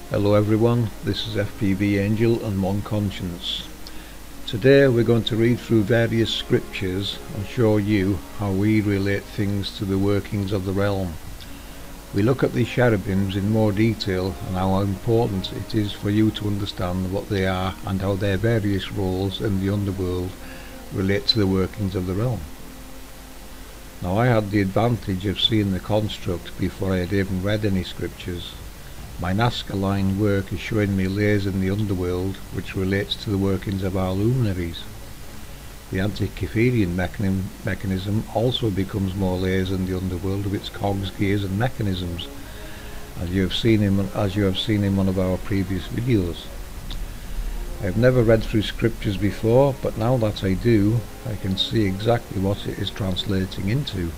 Hello everyone, this is FPV Angel and One Conscience. Today we're going to read through various scriptures and show you how we relate things to the workings of the realm. We look at the cherubims in more detail and how important it is for you to understand what they are and how their various roles in the underworld relate to the workings of the realm. Now, I had the advantage of seeing the construct before I had even read any scriptures. My Nazca line work is showing me layers in the underworld which relates to the workings of our luminaries. The anti-Cytherian mechanism also becomes more layers in the underworld of its cogs, gears and mechanisms, as you have seen in one of our previous videos. I have never read through scriptures before, but now that I do, I can see exactly what it is translating into.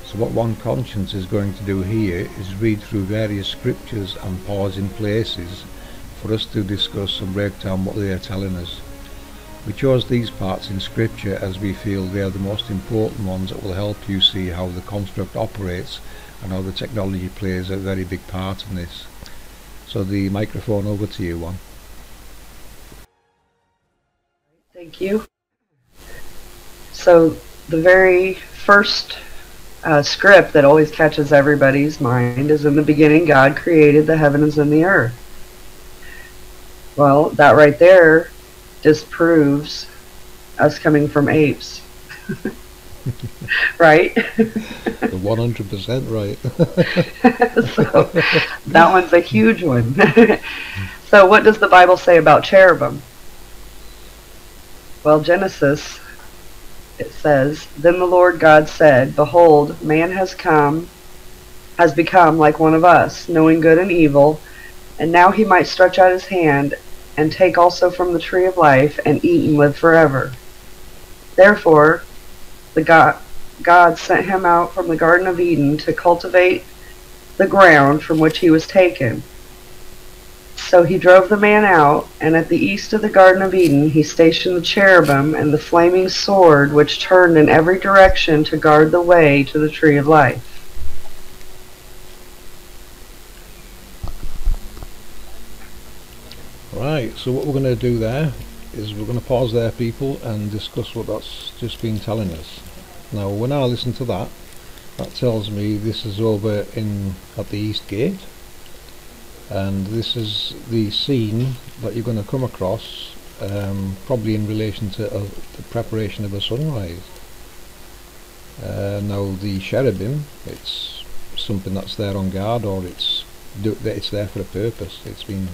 So what One Conscience is going to do here is read through various scriptures and pause in places for us to discuss and break down what they are telling us. We chose these parts in scripture as we feel they are the most important ones that will help you see how the construct operates and how the technology plays a very big part in this. So the microphone over to you, One. Thank you. So the very first script that always catches everybody's mind is, in the beginning God created the heavens and the earth. Well, that right there disproves us coming from apes. Right? 100% right. So that one's a huge one. So what does the Bible say about cherubim? Well, Genesis, it says, "Then the Lord God said, Behold, man has become like one of us, knowing good and evil, and now he might stretch out his hand and take also from the tree of life and eat and live forever. Therefore, God sent him out from the Garden of Eden to cultivate the ground from which he was taken. So he drove the man out, and at the east of the Garden of Eden he stationed the cherubim and the flaming sword which turned in every direction to guard the way to the tree of life." Right, so what we're going to do there is we're going to pause there, people, and discuss what that's just been telling us. Now, when I listen to that, that tells me this is over at the East Gate, and this is the scene that you're going to come across, probably in relation to the preparation of a sunrise. Now, the cherubim, it's something that's there on guard, or it's there for a purpose. It's been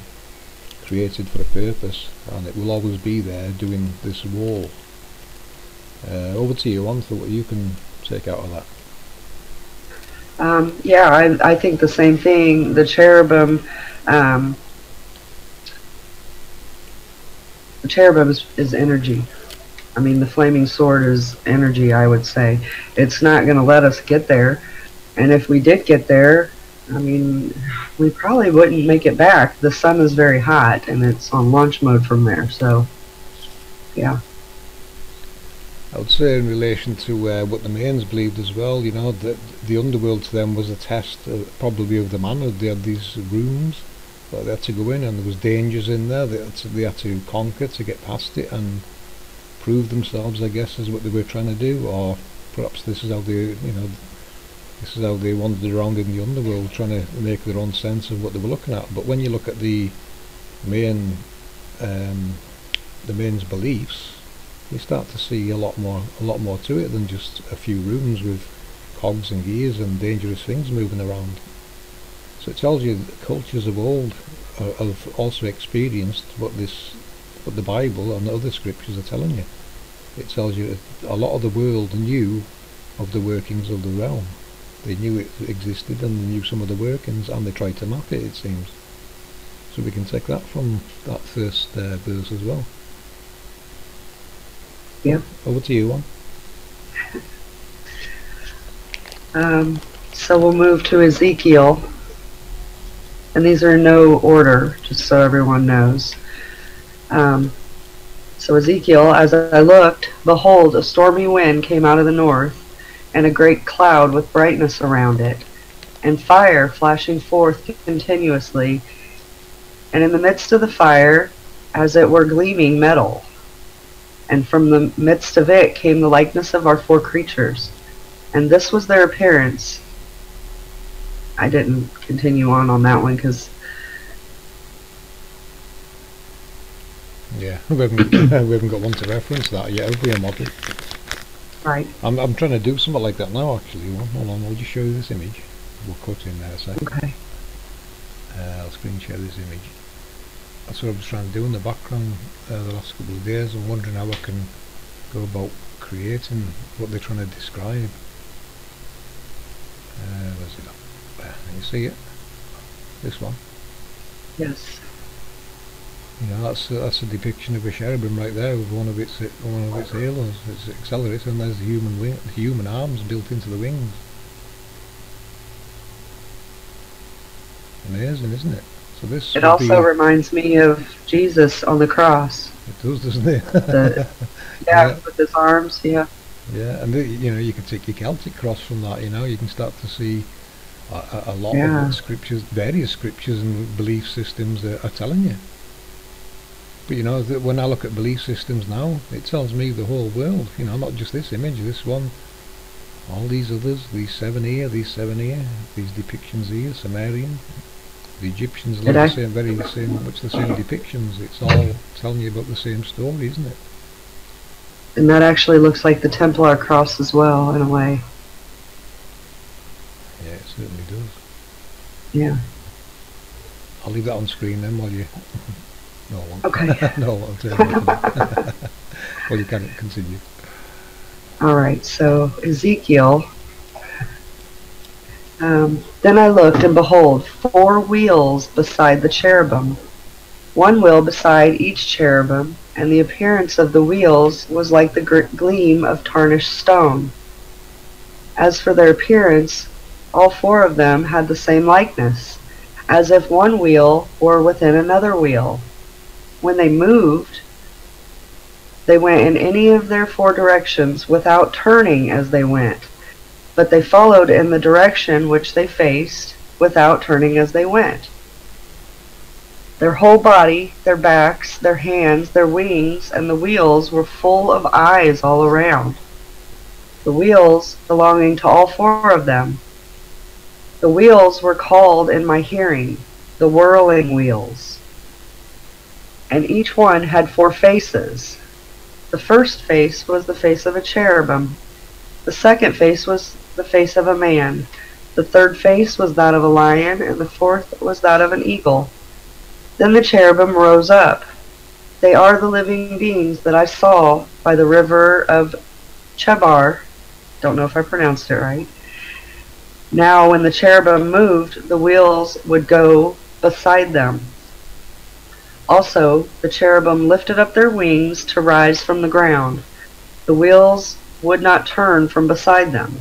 created for a purpose, and it will always be there doing this role. Over to you, on for what you can take out of that. Yeah, I think the same thing. The cherubim is energy. I mean, the flaming sword is energy, I would say. It's not going to let us get there, and if we did get there, I mean, we probably wouldn't make it back. The sun is very hot, and it's on launch mode from there, so yeah. I would say, in relation to what the Mains believed as well, you know, that the underworld to them was a test, probably of the manhood. They had these rooms that they had to go in, and there was dangers in there they had to conquer to get past it and prove themselves, I guess, is what they were trying to do. Or perhaps this is how they wandered around in the underworld, trying to make their own sense of what they were looking at. But when you look at the Main's beliefs, you start to see a lot more to it than just a few rooms with cogs and gears and dangerous things moving around. So it tells you that cultures of old have also experienced what the Bible and the other scriptures are telling you. It tells you that a lot of the world knew of the workings of the realm. They knew it existed, and they knew some of the workings, and they tried to map it seems. So we can take that from that first verse as well. Yeah. Over to you, One. So we'll move to Ezekiel, and these are in no order, just so everyone knows. So Ezekiel, "As I looked, behold, a stormy wind came out of the north, and a great cloud with brightness around it, and fire flashing forth continuously, And in the midst of the fire, as it were gleaming metal. And from the midst of it came the likeness of our four creatures. And this was their appearance. I didn't continue on that one because... Yeah, we haven't got one to reference that yet, have we, a model? Right. I'm trying to do something like that now, actually. Hold on, I'll just show you this image. We'll cut in there a sec. Okay. I'll screen share this image. That's what I was trying to do in the background the last couple of days. I'm wondering how I can go about creating what they're trying to describe. Where's it up? There, can you see it? This one. Yes. You know, that's a depiction of a cherubim right there with one of its halos, its accelerator, and there's the human arms built into the wings. Amazing, isn't it? So this. It also reminds me of Jesus on the cross. It does, doesn't it? Yeah, with his arms. Yeah. Yeah, and you know, you can take your Celtic cross from that. You know, you can start to see a lot of what scriptures, various scriptures and belief systems are telling you. But you know, when I look at belief systems now, it tells me the whole world. You know, not just this image, this one, all these others, these seven here, these depictions here, Sumerian, the Egyptians, like much the same depictions. It's all telling you about the same story, isn't it? And that actually looks like the Templar cross as well, in a way. Yeah, it certainly does. Yeah. I'll leave that on screen then while you... No, I won't. Okay. No, I'll tell you. Well, you can continue. Alright, so Ezekiel. Then I looked, and behold, 4 wheels beside the cherubim, 1 wheel beside each cherubim, and the appearance of the wheels was like the gleam of tarnished stone. As for their appearance, all 4 of them had the same likeness, as if one wheel were within another wheel. When they moved, they went in any of their 4 directions without turning as they went, but they followed in the direction which they faced without turning as they went. Their whole body, their backs, their hands, their wings, and the wheels were full of eyes all around. The wheels belonging to all 4 of them. The wheels were called in my hearing, the whirling wheels. And each one had 4 faces. The first face was the face of a cherubim. The second face was the face of a man. The third face was that of a lion, and the fourth was that of an eagle. Then the cherubim rose up. They are the living beings that I saw by the river of Chebar. Don't know if I pronounced it right. Now when the cherubim moved, the wheels would go beside them. Also, the cherubim lifted up their wings to rise from the ground. The wheels would not turn from beside them.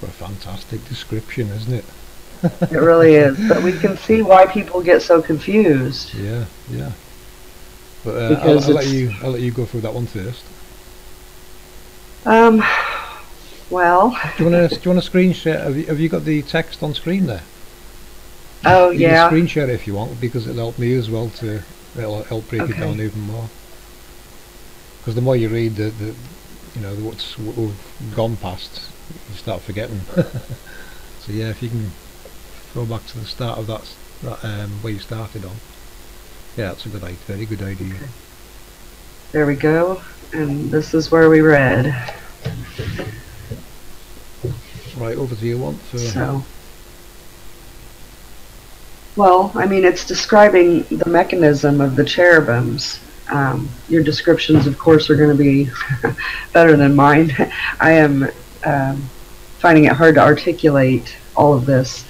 What a fantastic description, isn't it? It really is. But we can see why people get so confused. Yeah, yeah. But I'll let you go through that one first. Well. Do you want to screen share? Have you got the text on screen there? Oh, you yeah. can screen share if you want, because it'll help me as well it'll help break it down even more. Because the more you read you know, what we've gone past, you start forgetting. So yeah, if you can go back to the start of that where you started on. Yeah, that's a good idea. Very good idea. Okay. There we go. And this is where we read. Right, over to you one for... So. Well, I mean, it's describing the mechanism of the cherubims. Your descriptions, of course, are going to be better than mine. I am finding it hard to articulate all of this.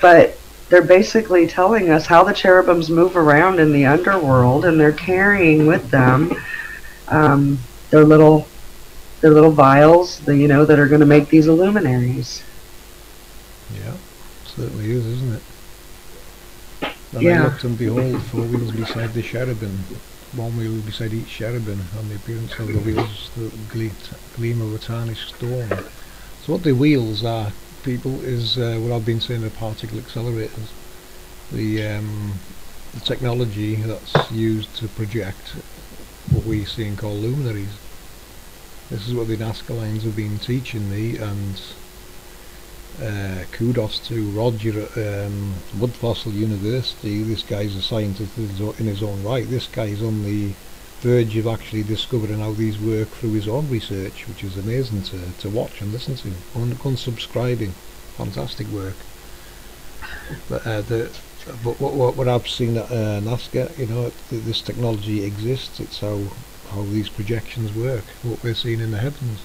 But they're basically telling us how the cherubims move around in the underworld, and they're carrying with them their little vials, you know, that are going to make these illuminaries. Yeah. Certainly is, isn't it? And yeah. I looked, and behold, 4 wheels beside the cherubim, 1 wheel beside each cherubim, and the appearance of the wheels the gleam of a tarnished stone. So what the wheels are people, is what I've been saying of particle accelerators. The technology that's used to project what we see and call luminaries. This is what the Nazca lines have been teaching me, and kudos to Roger at Woodfossil University. This guy's a scientist in his own right. This guy's on the verge of actually discovering how these work through his own research, which is amazing to watch and listen to. Unsubscribing, fantastic work. But what I've seen at Nazca, you know, this technology exists. It's how these projections work, what we're seeing in the heavens.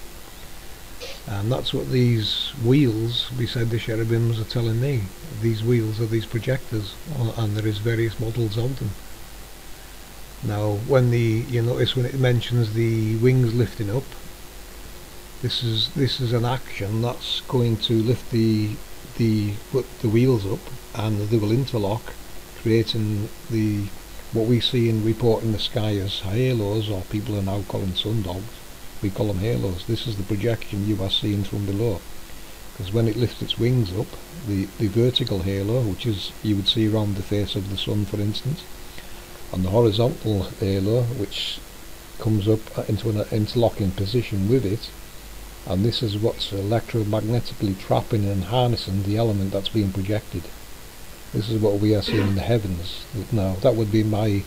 And that's what these wheels beside the cherubims are telling me. These wheels are these projectors, and there is various models of them. Now, when you notice when it mentions the wings lifting up, this is an action that's going to lift the wheels up, and they will interlock, creating what we see and report in the sky as halos, or people are now calling sundogs. We call them halos. This is the projection you are seeing from below, because when it lifts its wings up, the vertical halo, which is you would see around the face of the sun, for instance, and the horizontal halo, which comes up into an interlocking position with it, and this is what's electromagnetically trapping and harnessing the element that's being projected. This is what we are seeing in the heavens. Now, that would be my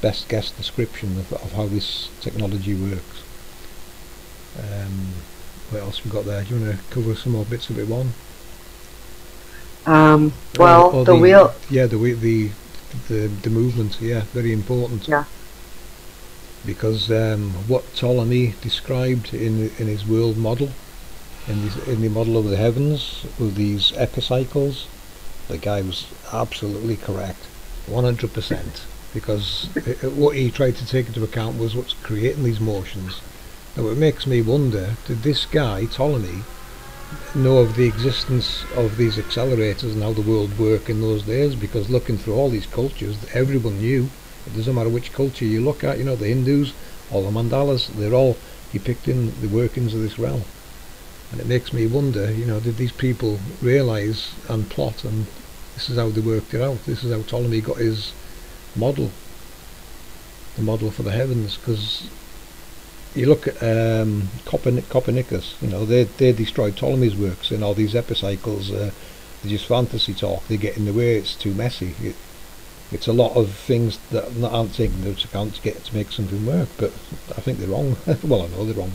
best guess description of how this technology works. What else we got there? Do you want to cover some more bits of it, one? Well, the wheel. Yeah, the movement. Yeah, very important. Yeah. Because what Ptolemy described in his world model, in the model of the heavens with these epicycles, the guy was absolutely correct, 100%. Because what he tried to take into account was what's creating these motions. Now it makes me wonder, did this guy, Ptolemy, know of the existence of these accelerators and how the world worked in those days? Because looking through all these cultures, everyone knew. It doesn't matter which culture you look at, you know, the Hindus, all the mandalas, they're all depicting the workings of this realm. And it makes me wonder, you know, did these people realise and plot, and this is how they worked it out? This is how Ptolemy got his model, the model for the heavens. Because you look at Copernicus, you know, they destroyed Ptolemy's works, and all these epicycles, they're just fantasy talk. They get in the way, it's too messy. It's a lot of things that aren't taken into account to make something work, but I think they're wrong. Well, I know they're wrong.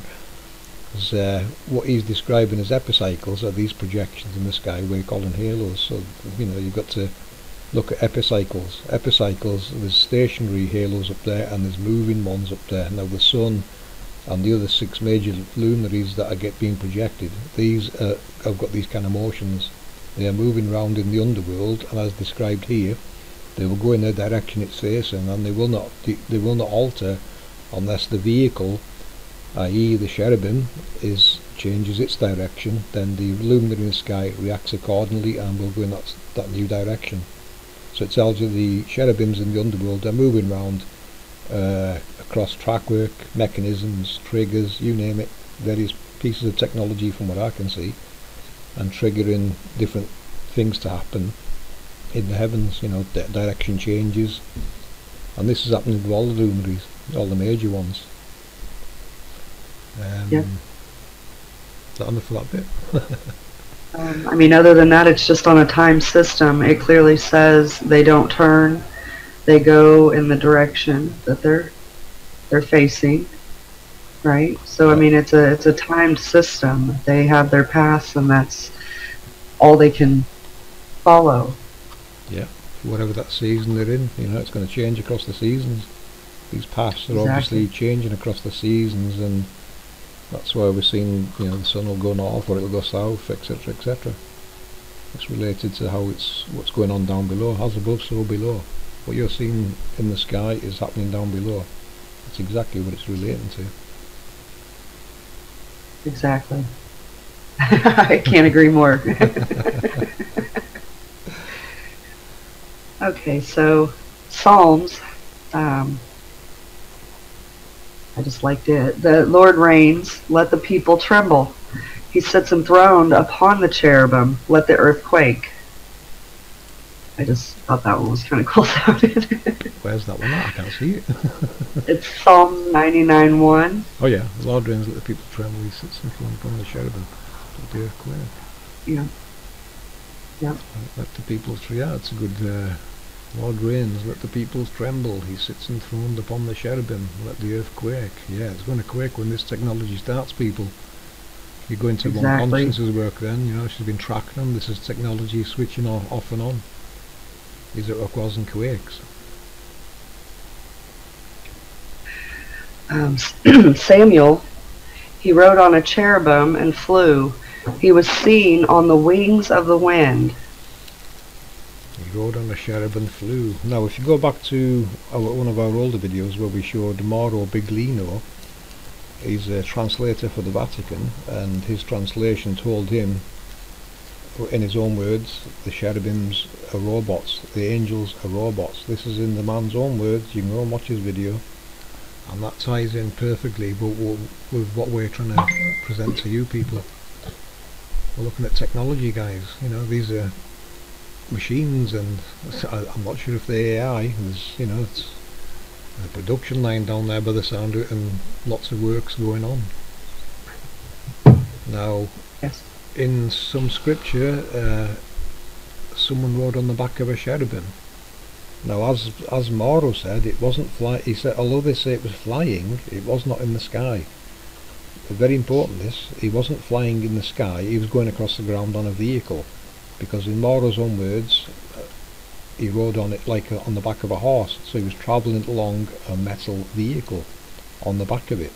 Because what he's describing as epicycles are these projections in the sky we're calling halos. So, you know, you've got to look at epicycles. Epicycles, there's stationary halos up there, and there's moving ones up there. Now the sun and the other 6 major luminaries that are being projected, these have got these kind of motions. They are moving around in the underworld, and as described here, they will go in the direction it's facing, and they will not alter unless the vehicle, i.e. the cherubim, changes its direction. Then the luminary in the sky reacts accordingly and will go in that new direction. So it tells you the cherubims in the underworld are moving around across trackwork, mechanisms, triggers, you name it, various pieces of technology from what I can see, and triggering different things to happen in the heavens, you know, direction changes. And this is happening with all the luminaries, all the major ones. Yeah. Is that enough for that bit? I mean, other than that, it's just on a time system. It clearly says they don't turn; they go in the direction that they're facing, right? So I mean, it's a timed system. They have their paths, and that's all they can follow. Yeah, whatever that season they're in, you know, it's going to change across the seasons. These paths are obviously changing across the seasons, and that's why we're seeing, you know, the sun will go north or it'll go south, etc., etc. It's related to how what's going on down below. As above, so below. What you're seeing in the sky is happening down below. That's exactly what it's relating to. Exactly. I can't agree more. Okay, so Psalms, I just liked it. The Lord reigns, let the people tremble. He sits enthroned upon the cherubim. Let the earth quake. I just thought that one was kind of cool sounding. Where's that one at? I can't see it. It's Psalm 99:1. Oh yeah, the Lord reigns, let the people tremble. He sits enthroned upon the cherubim. Let the earth quake. Yeah. Yeah. Let the people tremble. Yeah, it's a good. Lord reigns, let the peoples tremble. He sits enthroned upon the cherubim. Let the earth quake. Yeah, it's going to quake when this technology starts, people. You go into one conscience's work then, you know, she's been tracking them. This is technology switching off and on. These are earthquakes and quakes. Samuel, he rode on a cherubim and flew. He was seen on the wings of the wind. He rode on a cherubim and flew. Now, if you go back to one of our older videos where we showed Mauro Biglino, he's a translator for the Vatican, and his translation told him, in his own words, the cherubims are robots, the angels are robots. This is in the man's own words. You can go and watch his video, and that ties in perfectly with what we're trying to present to you people. We're looking at technology, guys. You know, these are machines, and I'm not sure if they're AI. There's, you know, it's a production line down there by the sound of it, and lots of works going on. Now, yes, in some scripture, someone rode on the back of a cherubim. Now, as Mauro said, it wasn't fly. He said, although they say it was flying, it was not in the sky. Very important. This, he wasn't flying in the sky. He was going across the ground on a vehicle, because in Mauro's own words, he rode on it like on the back of a horse. So he was travelling along a metal vehicle on the back of it.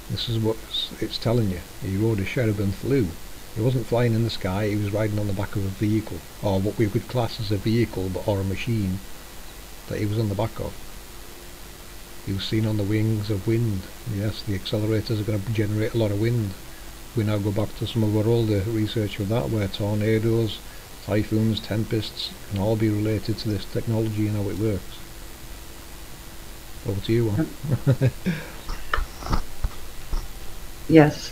This is what it's telling you. He rode a cherubim flew. He wasn't flying in the sky. He was riding on the back of a vehicle, or what we would class as a vehicle, or a machine that he was on the back of. He was seen on the wings of wind. Yes, the accelerators are going to generate a lot of wind. We now go back to some of our older research with that, where tornadoes, typhoons, tempests can all be related to this technology and how it works. Over to you, Juan. yes.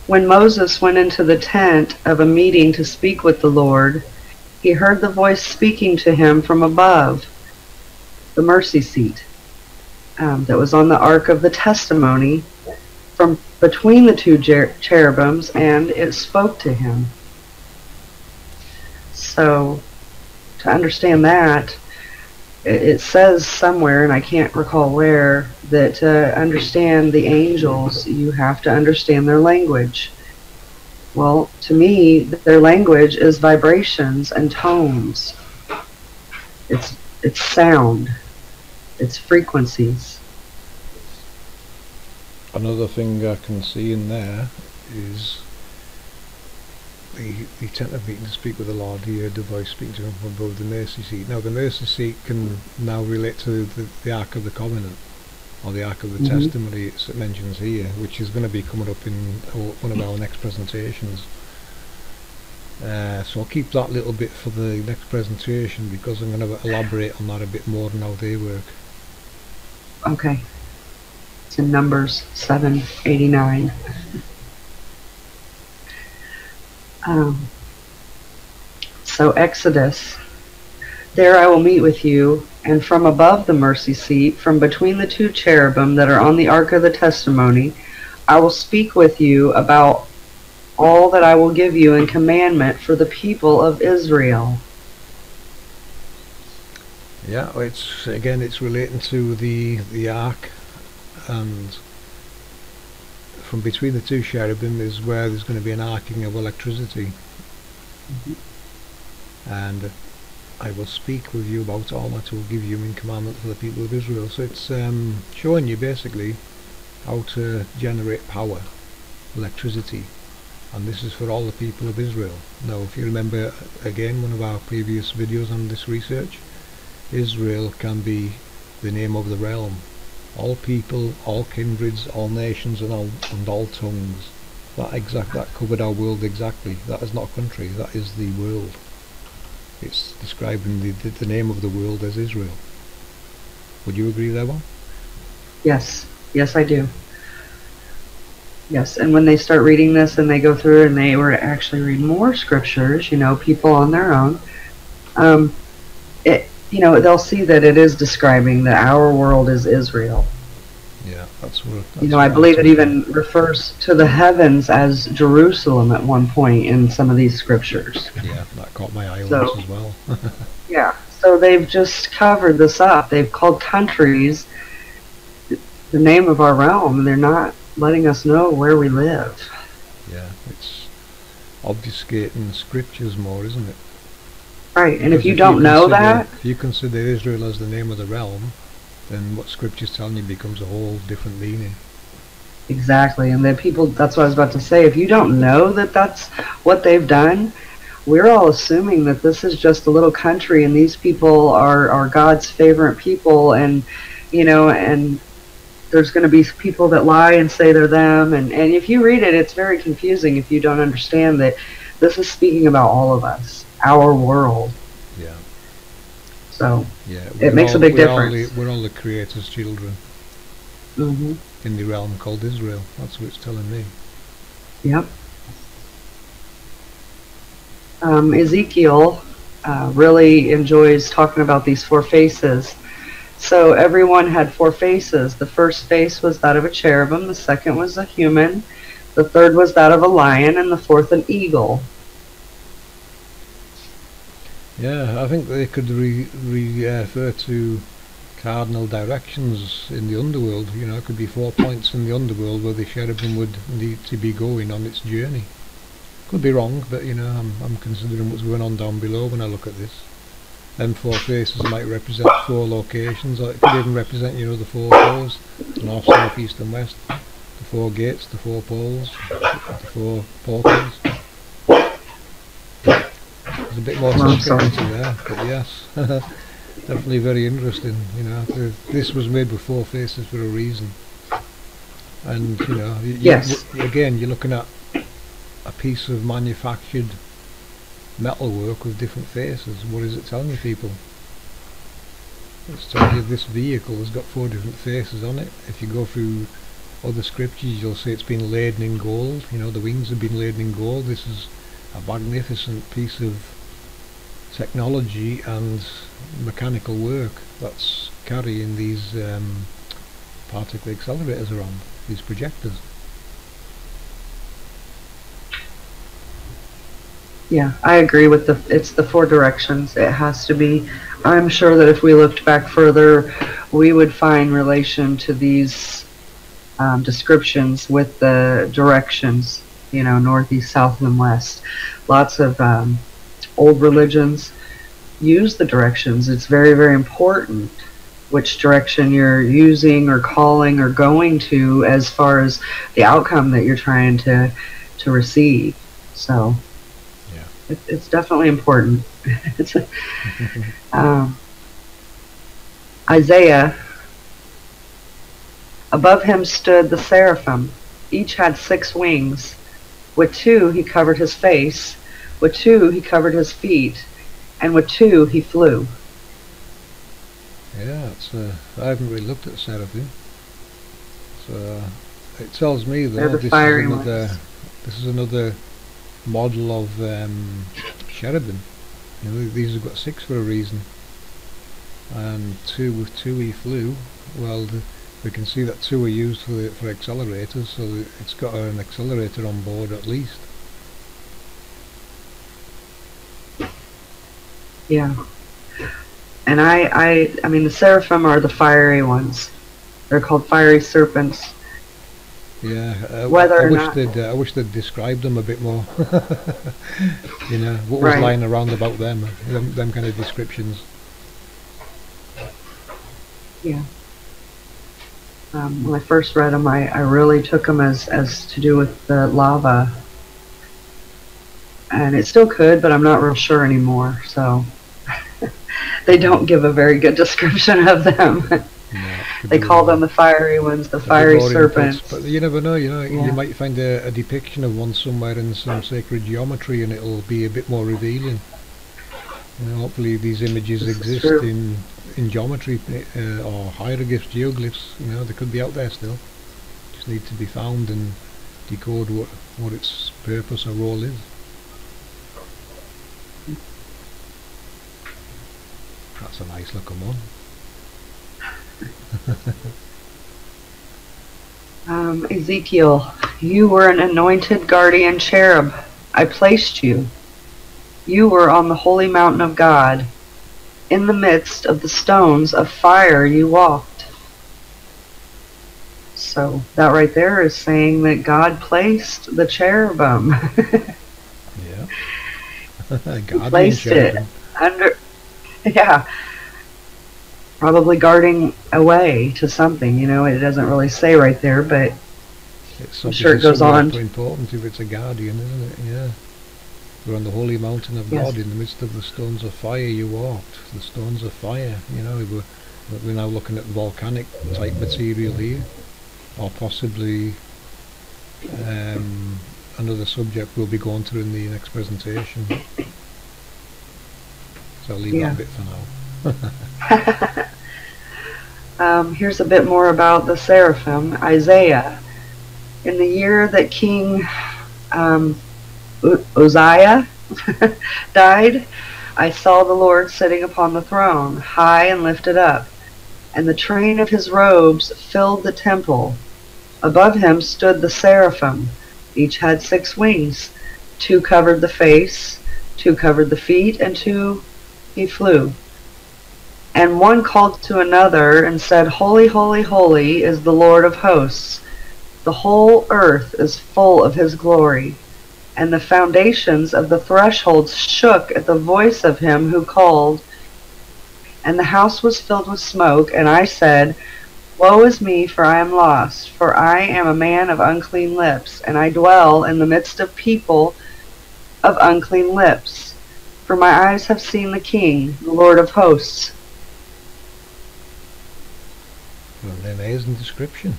When Moses went into the tent of a meeting to speak with the Lord, he heard the voice speaking to him from above the mercy seat that was on the ark of the testimony, from between the two cherubims, and it spoke to him. So, to understand that, it says somewhere, and I can't recall where, that to understand the angels, you have to understand their language. Well, to me, their language is vibrations and tones. It's sound. It's frequencies. Another thing I can see in there is the tent of meeting to speak with the Lord. He heard the voice speaking to him from above the mercy seat. Now the mercy seat can now relate to the Ark of the Covenant, or the Ark of the Testimony it mentions here, which is going to be coming up in one of our next presentations. So I'll keep that little bit for the next presentation, because I'm going to elaborate on that a bit more and how they work. Okay. It's in Numbers 7:89. So Exodus, there I will meet with you, and from above the mercy seat, from between the two cherubim that are on the ark of the testimony, I will speak with you about all that I will give you in commandment for the people of Israel. Yeah, it's relating to the ark, and from between the two cherubim is where there's going to be an arcing of electricity. And I will speak with you about all that I will give you in commandment for the people of Israel. So it's showing you basically how to generate power, electricity, and this is for all the people of Israel. Now, if you remember again one of our previous videos on this research, Israel can be the name of the realm. All people, all kindreds, all nations, and all tongues. That covered our world exactly. That is not a country, that is the world. It's describing the name of the world as Israel. Would you agree there, one? Yes. Yes, I do. Yes, and when they start reading this and they go through and they were to actually read more scriptures, you know, people on their own, you know, they'll see that it is describing that our world is Israel. Yeah, that's what. You know, I believe it even refers to the heavens as Jerusalem at one point in some of these scriptures. Yeah, that caught my eye once as well. Yeah, so they've just covered this up. They've called countries the name of our realm, and they're not letting us know where we live. Yeah, it's obfuscating scriptures more, isn't it? Right, and if you don't know that... If you consider Israel as the name of the realm, then what scripture's telling you becomes a whole different meaning. Exactly, and then people, that's what I was about to say, if you don't know that that's what they've done, we're all assuming that this is just a little country and these people are God's favorite people, and, you know, and there's going to be people that lie and say they're them, and if you read it, it's very confusing if you don't understand that this is speaking about all of us, our world. Yeah. So, yeah, it makes a big difference. We're all the Creator's children in the realm called Israel. That's what it's telling me. Yep. Ezekiel really enjoys talking about these four faces. So everyone had four faces. The first face was that of a cherubim, the second was a human, the third was that of a lion, and the fourth an eagle. Yeah, I think they could refer to cardinal directions in the underworld. You know, it could be 4 points in the underworld where the cherubim would need to be going on its journey. Could be wrong, but you know, I'm considering what's going on down below when I look at this. Them four faces might represent 4 locations, or it could even represent, you know, the 4 poles: north, south, east and west, the 4 gates, the 4 poles, the 4 portals. There's a bit more sensitivity there, but yes, definitely very interesting. You know, this was made with 4 faces for a reason, and you know, again, you're looking at a piece of manufactured metalwork with different faces. What is it telling you, people? It's telling you this vehicle has got 4 different faces on it. If you go through other scriptures, you'll see it's been laden in gold. You know, the wings have been laden in gold. This is a magnificent piece of technology and mechanical work that's carrying these particle accelerators around, these projectors. Yeah, I agree with it's the 4 directions. It has to be. I'm sure that if we looked back further, we would find relation to these descriptions with the directions, you know, north, east, south, and west. Lots of old religions use the directions. It's very, very important which direction you're using or calling or going to as far as the outcome that you're trying to receive. So it's definitely important. Isaiah, above him stood the seraphim. Each had 6 wings. With 2 he covered his face, with 2 he covered his feet, and with 2 he flew. Yeah, I haven't really looked at seraphim. So it tells me though this is another model of cherubim. You know, these have got 6 for a reason, and 2 with 2 he flew. Well, we can see that 2 are used for accelerators, so it's got an accelerator on board at least. Yeah, and I mean the seraphim are the fiery ones. They're called fiery serpents. Yeah, I wish they'd described them a bit more. You know, what was lying around about them kind of descriptions. Yeah. When I first read them, I really took them as to do with the lava. And it still could, but I'm not real sure anymore. So they don't give a very good description of them. No, they call them the fiery ones, the fiery serpents. But you never know, you know, you might find a depiction of one somewhere in some sacred geometry and it'll be a bit more revealing. You know, hopefully these images exist in in geometry or hieroglyphs, geoglyphs, you know, they could be out there still. Just need to be found and decode what its purpose or role is. That's a nice looking one. Ezekiel, you were an anointed guardian cherub. I placed you. You were on the holy mountain of God. In the midst of the stones of fire you walked. So that right there is saying that God placed the cherubim. Yeah. He placed cherubim. It under, yeah, probably guarding away to something, you know. It doesn't really say right there, but I'm sure it goes on. It's important if it's a guardian, isn't it? Yeah. We're on the holy mountain of God. In the midst of the stones of fire you walked. The stones of fire, you know. We're now looking at volcanic type material here, or possibly another subject we'll be going through in the next presentation. So I'll leave that bit for now. Here's a bit more about the seraphim. Isaiah. In the year that King Uzziah died, I saw the Lord sitting upon the throne, high and lifted up, and the train of his robes filled the temple. Above him stood the seraphim. Each had 6 wings. 2 covered the face, 2 covered the feet, and 2 he flew. And one called to another and said, Holy, holy, holy is the Lord of hosts. The whole earth is full of his glory. And the foundations of the thresholds shook at the voice of him who called. And the house was filled with smoke. And I said, Woe is me, for I am lost, for I am a man of unclean lips, and I dwell in the midst of people of unclean lips. For my eyes have seen the King, the Lord of hosts. Well, an amazing description.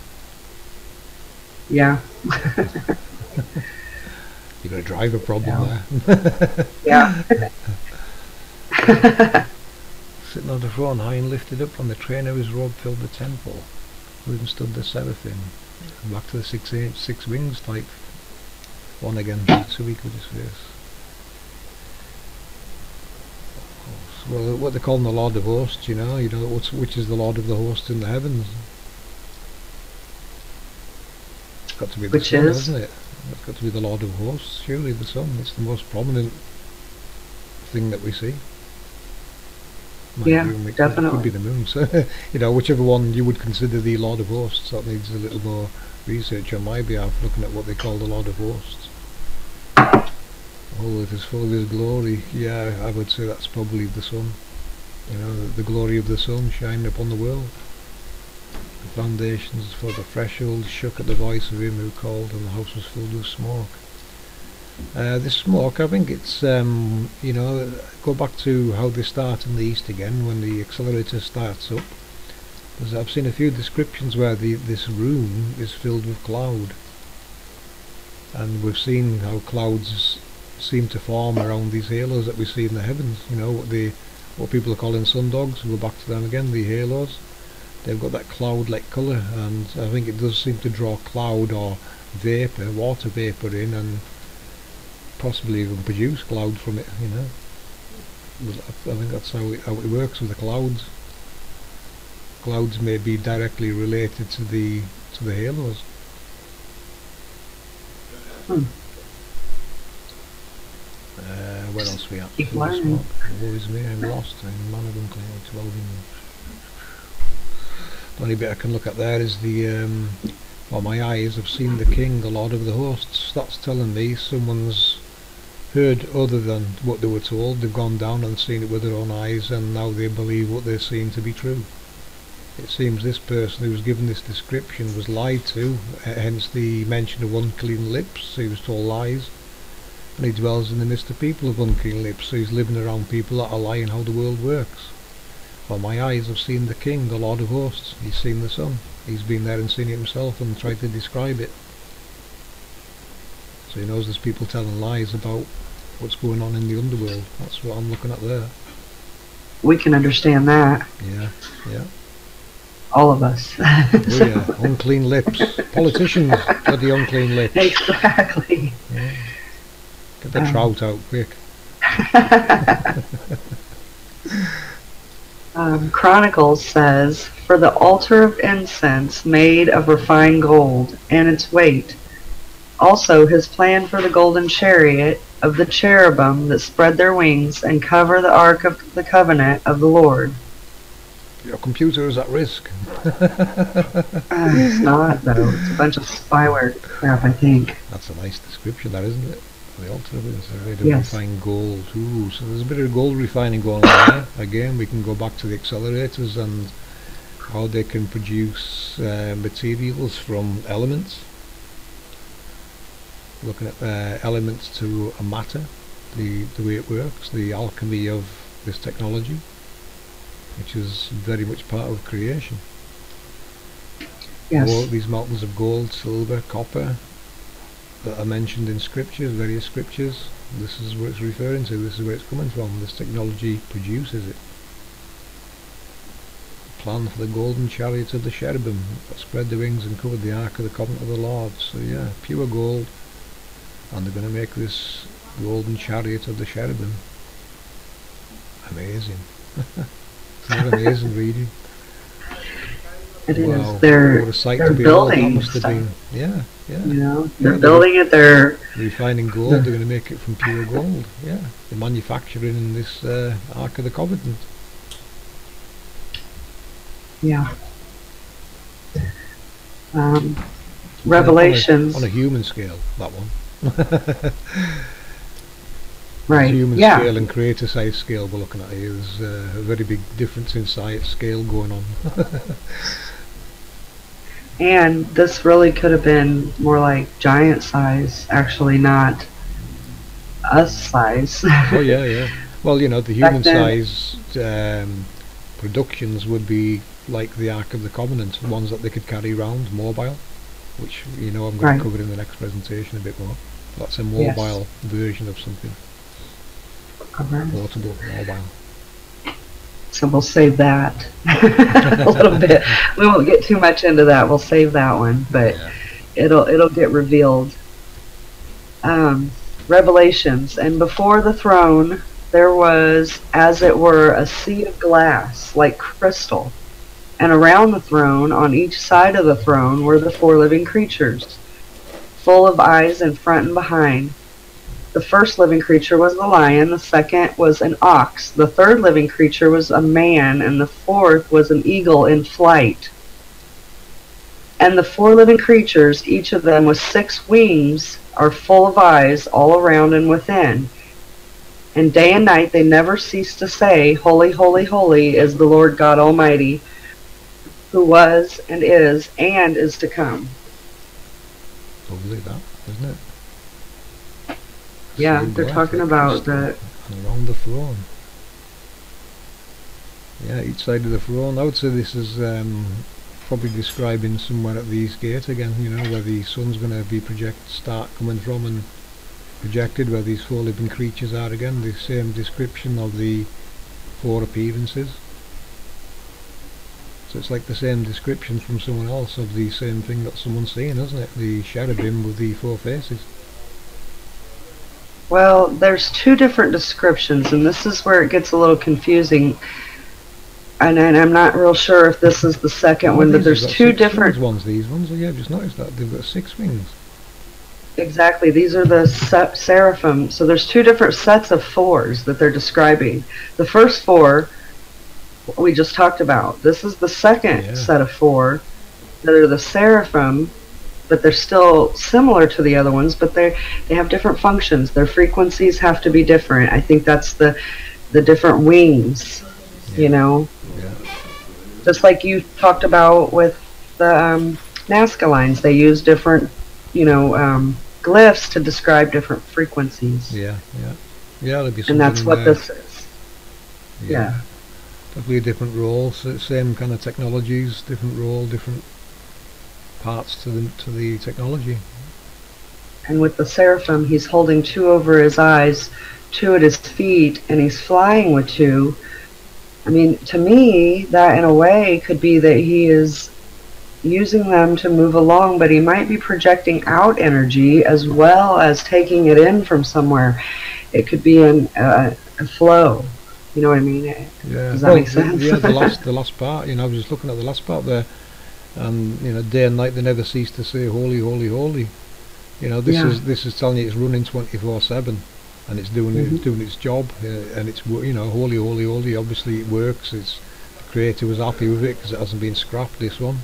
Yeah. You've got a driver problem there. Yeah. Sitting on the throne, high and lifted up, from the train of his robe filled the temple. With him stood the seraphim. Back to the six wings type. One again, so we could his face. Well, what they call him the Lord of Hosts, you know which is the Lord of the hosts in the heavens. It's got to be the Son, hasn't it? It's got to be the Lord of Hosts, surely the Son. It's the most prominent thing that we see. Definitely. It could be the moon. So, whichever one you would consider the Lord of Hosts, that needs a little more research on my behalf, looking at what they call the Lord of Hosts. Oh, it is full of his glory. Yeah, I would say that's probably the sun. The glory of the sun shining upon the world. The foundations for the threshold shook at the voice of him who called, and the house was filled with smoke. This smoke, I think it's, go back to how they start in the east again, when the accelerator starts up. I've seen a few descriptions where this room is filled with cloud. And we've seen how clouds seem to form around these halos that we see in the heavens. What people are calling sundogs. We'll go back to them again, the halos. They've got that cloud-like colour, and I think it does seem to draw cloud or vapour, water vapour in, and possibly even produce cloud from it. I think that's how it works with the clouds. Clouds may be directly related to the halos. Where else we at? Keep learning. Woe is me, I'm lost. I'm a man of unclean lips, the only bit I can look at there is my eyes have seen the King, the Lord of the hosts. That's telling me someone's heard other than what they were told. They've gone down and seen it with their own eyes, and now they believe what they're seeing to be true. It seems this person who was given this description was lied to, hence the mention of unclean lips. So he was told lies, and he dwells in the midst of people of unclean lips, so he's living around people that are lying how the world works. Well, my eyes have seen the King, the Lord of hosts. He's seen the Son. He's been there and seen it himself and tried to describe it. So he knows there's people telling lies about what's going on in the underworld. That's what I'm looking at there. we can understand that. Yeah, yeah. All of us. Oh yeah, unclean lips. Politicians got the unclean lips. Exactly. Yeah. Get the trout out quick. Chronicles says, "For the altar of incense made of refined gold, and its weight. Also his plan for the golden chariot of the cherubim that spread their wings and cover the ark of the covenant of the Lord." Your computer is at risk. It's not, though. It's a bunch of spyware crap, I think. That's a nice description, that, isn't it? The altar of incense made of Yes. refined gold. Ooh, so there's a bit of gold refining going on there. Again, we can go back to the accelerators and how they can produce materials from elements. Looking at elements to a matter, the way it works, the alchemy of this technology, which is very much part of creation. Yes. All these mountains of gold, silver, copper that are mentioned in scriptures, various scriptures, this is what it's referring to, this is where it's coming from, this technology produces it. The plan for the golden chariot of the cherubim that spread their wings and covered the ark of the covenant of the Lord. So yeah, pure gold, and they're going to make this golden chariot of the cherubim. Amazing. Isn't that amazing reading? It Wow. is. They're What a sight they're to behold that building must have stuff. been. Yeah, yeah. You know, Yeah, they're building it. They're refining gold, they're going to make it from pure gold. Yeah, they're manufacturing in this Ark of the Covenant. yeah. Revelations. On a human scale, that one. Right. Human Yeah. scale and creator size scale we're looking at here. There's a very big difference in size scale going on. And this really could have been more like giant size, actually, not us size. Oh yeah, yeah. Well, you know, the human then- size productions would be like the Ark of the Covenant, ones that they could carry around, mobile, which, you know, I'm going Right. to cover in the next presentation a bit more. That's a Yes. mobile version of something, Alright. portable, mobile. So we'll save that a little bit. We won't get too much into that. We'll save that one, but Yeah. it'll get revealed. Revelations, and before the throne there was, as it were, a sea of glass like crystal, and around the throne, on each side of the throne, were the four living creatures, full of eyes in front and behind. The first living creature was the lion, the second was an ox, the third living creature was a man, and the fourth was an eagle in flight. And the four living creatures, each of them with 6 wings, are full of eyes all around and within. And day and night they never cease to say, "Holy, holy, holy is the Lord God Almighty, who was and is to come." Lovely that, isn't it? Yeah, Same they're glass, talking like about crystal, the and around the throne. Yeah, each side of the throne. I would say this is probably describing somewhere at the East Gate again, you know, where the sun's going to be start coming from and projected, where these four living creatures are again, the same description of the 4 appearances. So it's like the same description from someone else of the same thing that someone's seen, isn't it? The cherubim with the 4 faces. Well, there's 2 different descriptions, and this is where it gets a little confusing. And I'm not real sure if this is the second one, but there's 2 different... ones, these ones. Yeah, I've just noticed that. They've got 6 wings. Exactly, these are the seraphim. So there's 2 different sets of 4s that they're describing. The first 4 we just talked about. This is the second set of 4 that are the seraphim, but they're still similar to the other ones, but they have different functions. Their frequencies have to be different. I think that's the different wings, you know. Yeah. Just like you talked about with the Nazca lines, they use different, you know, glyphs to describe different frequencies. Yeah, yeah. Yeah, there'll be something And that's what this is. Yeah. Definitely a different role, so same kind of technologies, different role, different parts to the technology. And with the seraphim, he's holding 2 over his eyes, 2 at his feet, and he's flying with 2. I mean, to me, that in a way could be that he is using them to move along, but he might be projecting out energy as well as taking it in from somewhere. It could be in a flow. You know what I mean? Yeah. Does that make sense? Yeah, the last part. You know, I was just looking at the last part there, and you know, day and night they never cease to say, "Holy, holy, holy." You know, this is telling you it's running 24/7, and it's doing its job, and it's, you know, holy, holy, holy. Obviously, it works. It's the creator was happy with it because it hasn't been scrapped. This one.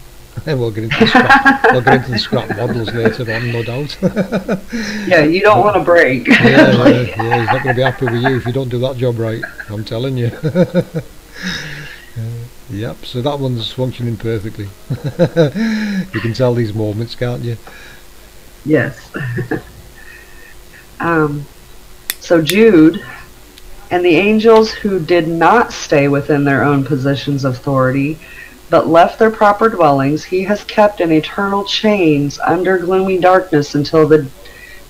We'll get into the scrap models later on, no doubt. Yeah, you don't want to break. Yeah, he's not going to be happy with you if you don't do that job right. I'm telling you. Yep. So that one's functioning perfectly. You can tell these moments, can't you? Yes. So Jude, and the angels who did not stay within their own positions of authority, but left their proper dwellings, he has kept in eternal chains under gloomy darkness until the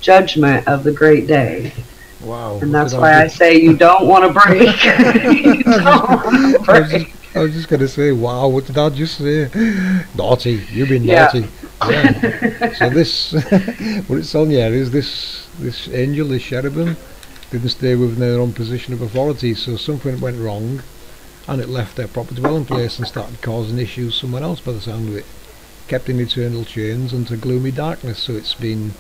judgment of the great day. Wow. And that's why I say you don't want to break. You don't want to break. I was just going to say, wow, what did I just say? Naughty. You've been naughty. Yeah. So this, what it's on here is this angel, this cherubim, didn't stay within their own position of authority, so something went wrong, and it left their proper dwelling place and started causing issues somewhere else by the sound of it. Kept in eternal chains into gloomy darkness, so it's been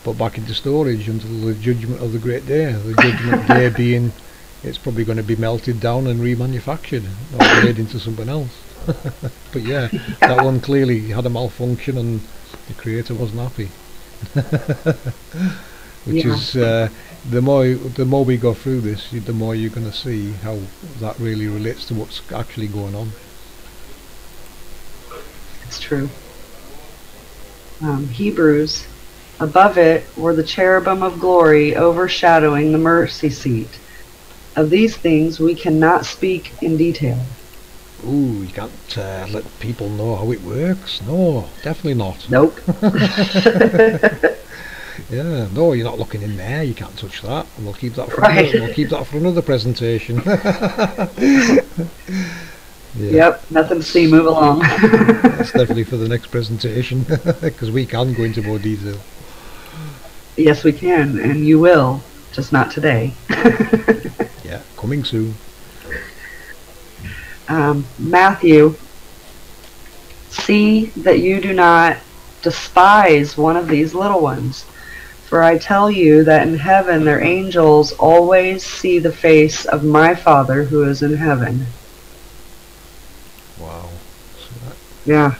put back into storage until the judgment of the great day. The judgment day being, it's probably going to be melted down and remanufactured or made into something else. But yeah, that one clearly had a malfunction and the creator wasn't happy. Which is the more we go through this, the more you're going to see how that really relates to what's actually going on. It's true. Hebrews, above it were the cherubim of glory overshadowing the mercy seat. Of these things we cannot speak in detail. Ooh, you can't let people know how it works. No, definitely not. Nope. Yeah, no, you're not looking in there. You can't touch that. And we'll keep that for we'll keep that for another presentation. Yeah. Yep, nothing to see. Move along. That's definitely for the next presentation, because we can go into more detail. Yes, we can, and you will, just not today. Yeah, coming soon. Matthew, see that you do not despise one of these little ones. For I tell you that in heaven their angels always see the face of my Father who is in heaven. Wow. So Yeah.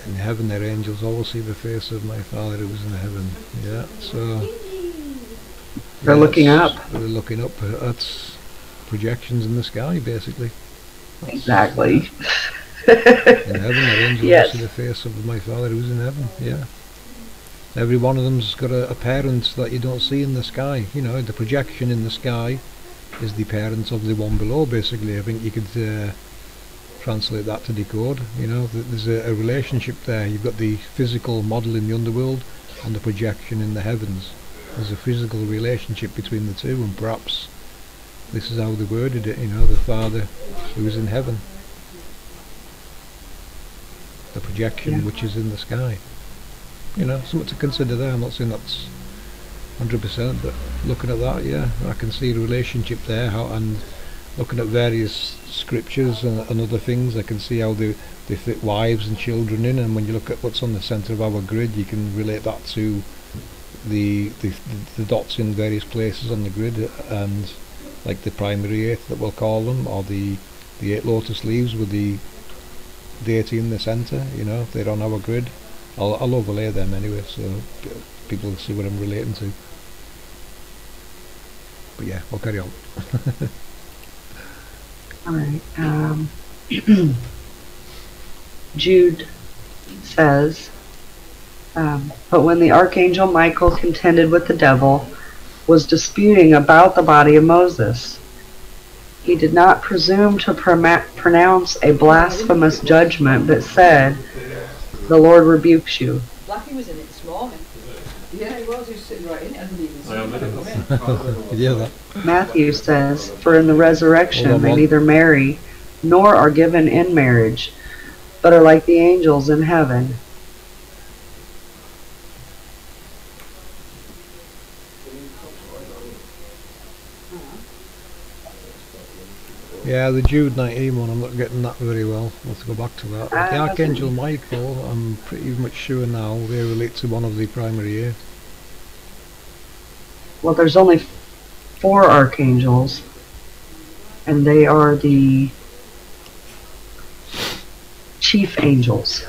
in heaven their angels always see the face of my Father who is in heaven. Yeah, so They're looking up. They're looking up. That's projections in the sky, basically. Exactly. In heaven their angels Yes. see the face of my Father who's in heaven. Yeah. Every one of them's got a parent that you don't see in the sky. You know, the projection in the sky is the parent of the one below, basically. I think you could translate that to decode. You know, there's a relationship there. You've got the physical model in the underworld and the projection in the heavens. There's a physical relationship between the two, and perhaps this is how they worded it, you know, the Father who is in heaven. The projection which is in the sky. You know, something to consider there. I'm not saying that's 100%, but looking at that, yeah, I can see the relationship there, and looking at various scriptures and other things, I can see how they fit wives and children in, and when you look at what's on the centre of our grid, you can relate that to the dots in various places on the grid, and like the primary 8 that we'll call them, or the 8 lotus leaves with the deity in the centre. You know, they're on our grid. I'll overlay them anyway, so people will see what I'm relating to. But yeah, we'll carry on. Alright. Jude says, but when the archangel Michael contended with the devil, was disputing about the body of Moses, he did not presume to pronounce a blasphemous judgment, but said, "The Lord rebukes you." Blackie was in it this morning. Yeah, he was. He was sitting right in it. I didn't even see him. Did you hear that? Matthew says, "For in the resurrection Hold on, they Mom. neither marry nor are given in marriage, but are like the angels in heaven." Yeah, the Jude 19 one, I'm not getting that very well. I'll have to go back to that. But the Archangel Michael, I'm pretty much sure now they relate to one of the primary eight. Well, there's only 4 archangels, and they are the chief angels.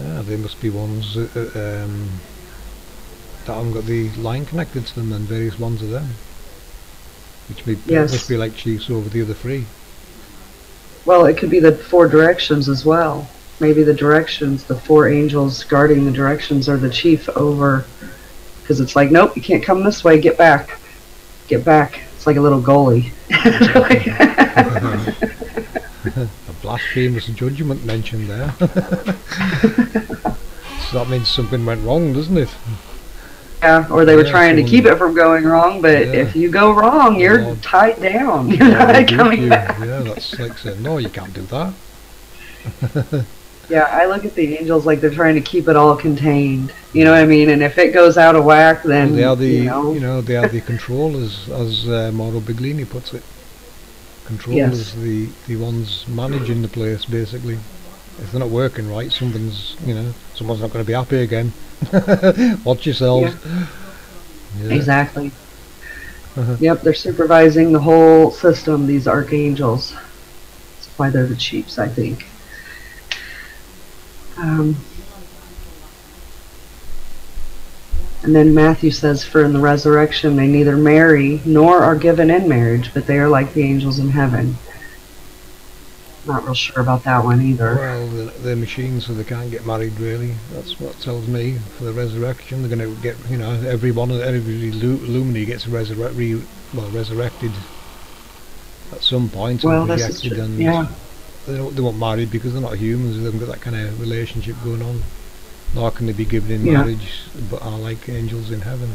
Yeah, they must be ones that haven't got the line connected to them, and various ones of them. Which must be like chiefs over the other 3. Well, it could be the 4 directions as well. Maybe the directions, the 4 angels guarding the directions are the chief over, because it's like, nope, you can't come this way, get back. Get back. It's like a little goalie. A blasphemous judgment mentioned there. So that means something went wrong, doesn't it? Yeah, or they were trying to keep it from going wrong, but if you go wrong, you're tied down. You're not coming back. Yeah, that's like saying, no, you can't do that. Yeah, I look at the angels like they're trying to keep it all contained. You know what I mean? And if it goes out of whack, then they are the they are the controllers, as Mauro Biglini puts it. Controllers, the ones managing the place, basically. If they're not working right, someone's not going to be happy again. Watch yourselves. Yeah. Exactly. Yep, they're supervising the whole system, these archangels. That's why they're the chiefs, I think. And then Matthew says, "For in the resurrection they neither marry nor are given in marriage, but they are like the angels in heaven." Not real sure about that one either. Well, they're machines, so they can't get married, really. That's what tells me. For the resurrection, they're going to get, every Lumini gets resurrected at some point. Well, and this rejected, is true. and Yeah. they won't marry because they're not humans. They haven't got that kind of relationship going on. Nor can they be given in marriage, but are like angels in heaven.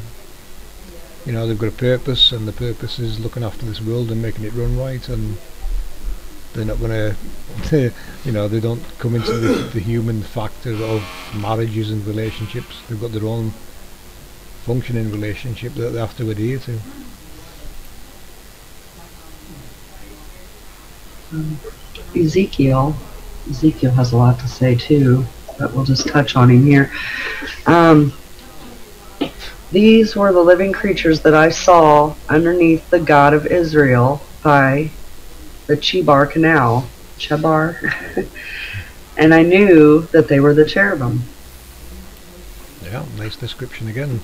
They've got a purpose, and the purpose is looking after this world and making it run right, and they're not going to, they don't come into the human factor of marriages and relationships. They've got their own functioning relationship that they have to adhere to. Ezekiel has a lot to say too, but we'll just touch on him here. These were the living creatures that I saw underneath the God of Israel by the Chebar Canal, and I knew that they were the cherubim. Yeah, nice description again.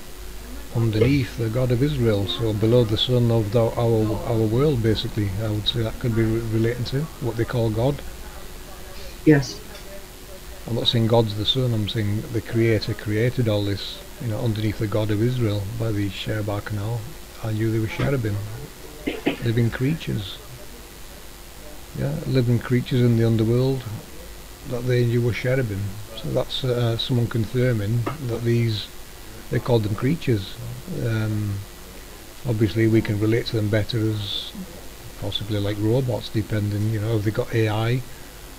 Underneath the God of Israel, so below the sun of our world, basically. I would say that could be relating to what they call God. Yes. I'm not saying God's the sun, I'm saying the Creator created all this, underneath the God of Israel by the Chebar Canal. I knew they were cherubim, living creatures. Yeah, living creatures in the underworld, that they knew were cherubim. So that's someone confirming that they called them creatures. Obviously we can relate to them better as possibly like robots, depending, if they got AI,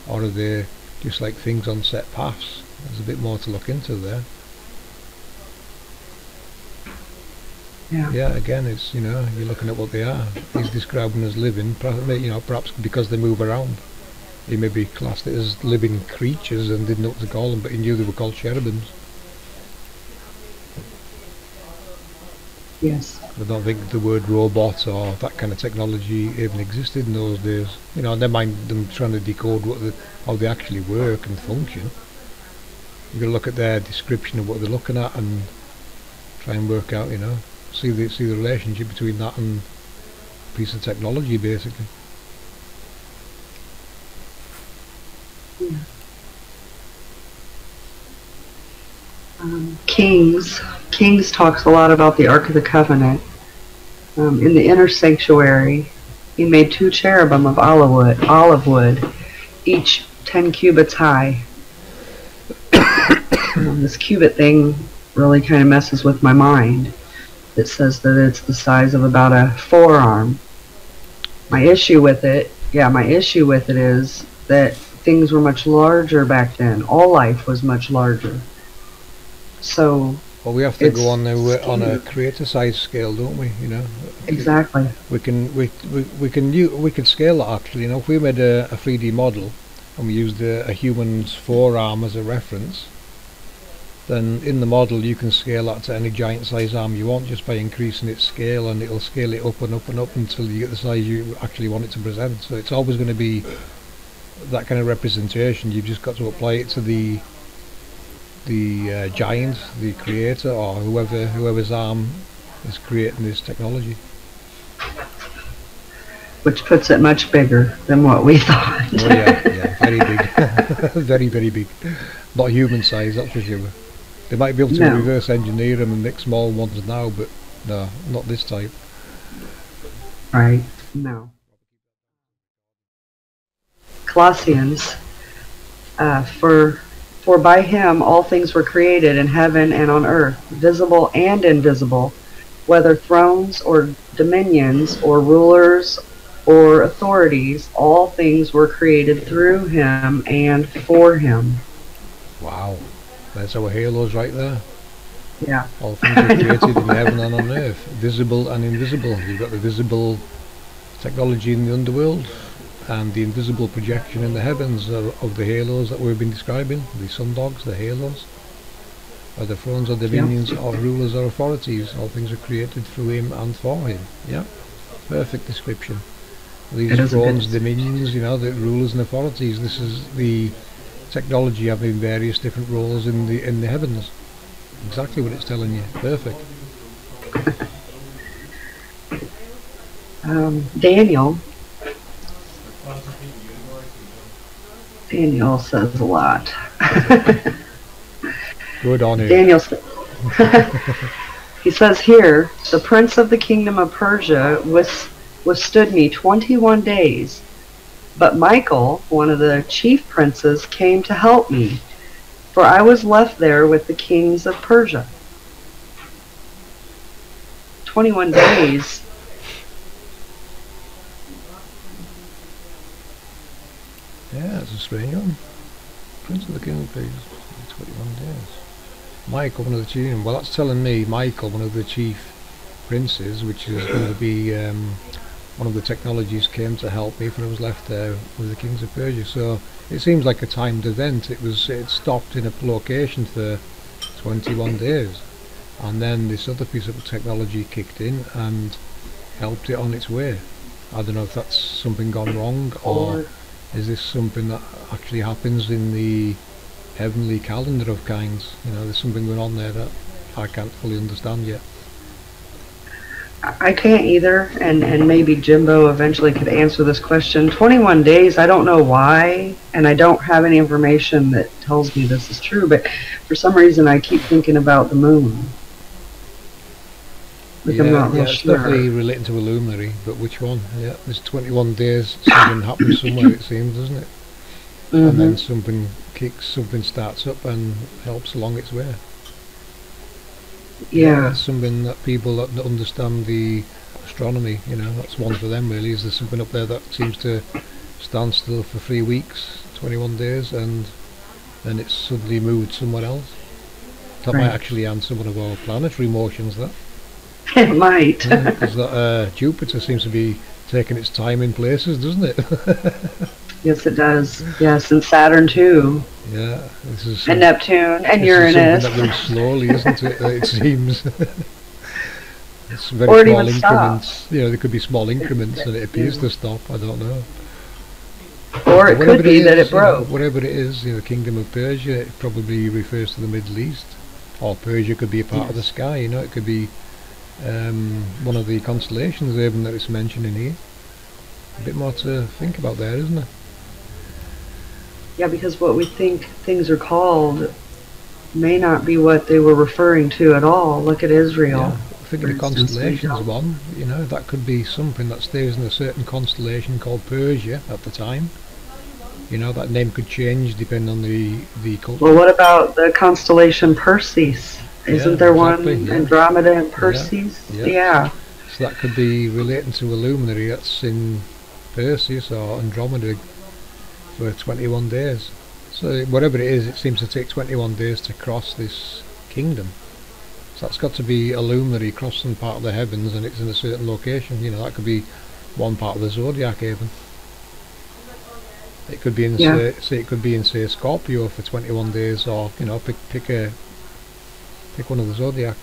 or are they just like things on set paths. There's a bit more to look into there. Yeah, again, it's, you're looking at what they are. He's describing as living, perhaps because they move around. He may be classed as living creatures and didn't know what to call them, but he knew they were called cherubims. Yes. I don't think the word robot or that kind of technology even existed in those days. Never mind them trying to decode how they actually work and function. You've got to look at their description of what they're looking at and try and work out, see the relationship between that and a piece of technology, basically. Yeah. Kings talks a lot about the Ark of the Covenant. In the inner sanctuary, he made 2 cherubim of olive wood, each 10 cubits high. This cubit thing really kind of messes with my mind. It says that it's the size of about a forearm. My issue with it is that things were much larger back then. All life was much larger. So well, we have to go on a creator size scale, don't we? You know. Exactly. We can scale that actually. You know, if we made a 3D model and we used a human's forearm as a reference, then in the model you can scale that to any giant size arm you want just by increasing its scale, and it'll scale it up and up and up until you get the size you actually want it to present. So it's always going to be that kind of representation. You've just got to apply it to the giant, the creator, or whoever's arm is creating this technology. Which puts it much bigger than what we thought. Oh yeah, very big. Very, very big. Not human size, that's for sure. They might be able to reverse engineer them and make small ones now, but no, not this type. Right, no. Colossians, for by him all things were created in heaven and on earth, visible and invisible, whether thrones or dominions or rulers or authorities, all things were created through him and for him. Wow, there's our halos right there. Yeah. All things are created in heaven and on earth, visible and invisible. You've got the visible technology in the underworld and the invisible projection in the heavens of the halos that we've been describing, the sundogs, the halos, whether thrones or dominions or rulers or authorities, all things are created through him and for him. Yeah, perfect description. These thrones, dominions, you know, the rulers and authorities, this is the technology having various different roles in the heavens. Exactly what it's telling you. Perfect. Daniel says a lot. Good on him. Daniel he says here, the prince of the kingdom of Persia withstood me 21 days, but Michael, one of the chief princes, came to help me, for I was left there with the kings of Persia. 21 days. Yeah, it's a strange one. Prince of the Kingdom of Persia, 21 days. Michael, one of the chief. Well, that's telling me Michael, one of the chief princes, which is going to be one of the technologies, came to help me, for I was left there with the kings of Persia. So it seems like a timed event. It stopped in a location for 21 days, and then this other piece of technology kicked in and helped it on its way. I don't know if that's something gone wrong, or is this something that actually happens in the heavenly calendar of kinds? You know, there's something going on there that I can't fully understand yet. I can't either, and maybe Jimbo eventually could answer this question. 21 days, I don't know why, and I don't have any information that tells me this is true, but for some reason I keep thinking about the moon. Like, I'm not real it's sure. definitely relating to a luminary, but which one? Yeah, there's 21 days, something happens somewhere, it seems, doesn't it? And then something starts up and helps along its way. Yeah. That's something that people that understand the astronomy, you know, that's one for them really. Is there something up there that seems to stand still for 3 weeks, 21 days, and then it's suddenly moved somewhere else? That might actually answer one of our planetary motions, that. It might. Because Jupiter seems to be taking its time in places, doesn't it? Yes, it does. Yes, and Saturn too. Yeah, this is and Neptune and Uranus. Is something that moves slowly, isn't it? It seems. It's very small increments. You know, there could be small increments, and it appears to stop. I don't know. Or it could be that it broke. You know, whatever it is, you know, Kingdom of Persia, it probably refers to the Middle East, or Persia could be a part of the sky. You know, it could be one of the constellations even that it's mentioned in here. A bit more to think about there, isn't it? Yeah, because what we think things are called may not be what they were referring to at all. Look at Israel. Yeah, I think the constellations one, you know, that could be something that stays in a certain constellation called Persia at the time. You know, that name could change depending on the culture. Well, what about the constellation Perseus? Isn't there exactly, one Andromeda and Perseus? Yeah. So that could be relating to a luminary that's in Perseus or Andromeda for 21 days. So whatever it is, it seems to take 21 days to cross this kingdom. So that's got to be a luminary crossing part of the heavens, and it's in a certain location. You know, that could be one part of the zodiac even. It could be in say it could be in say Scorpio for 21 days, or you know, pick one of the zodiacs.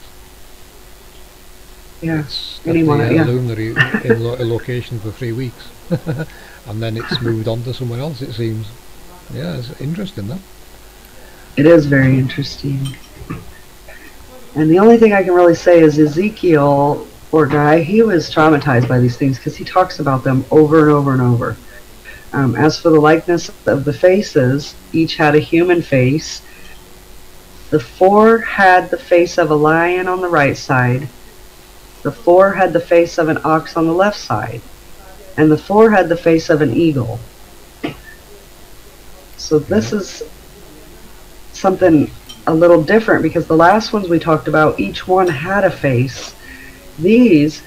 Yeah, anyone. Luminary in a location for 3 weeks, and then it's moved on to somewhere else. It seems. Yeah, it's interesting, that. It is very interesting. And the only thing I can really say is Ezekiel, poor guy, he was traumatized by these things because he talks about them over and over and over. As for the likeness of the faces, each had a human face. The 4 had the face of a lion on the right side. The 4 had the face of an ox on the left side. And the 4 had the face of an eagle. So this is something a little different, because the last ones we talked about, each one had a face. These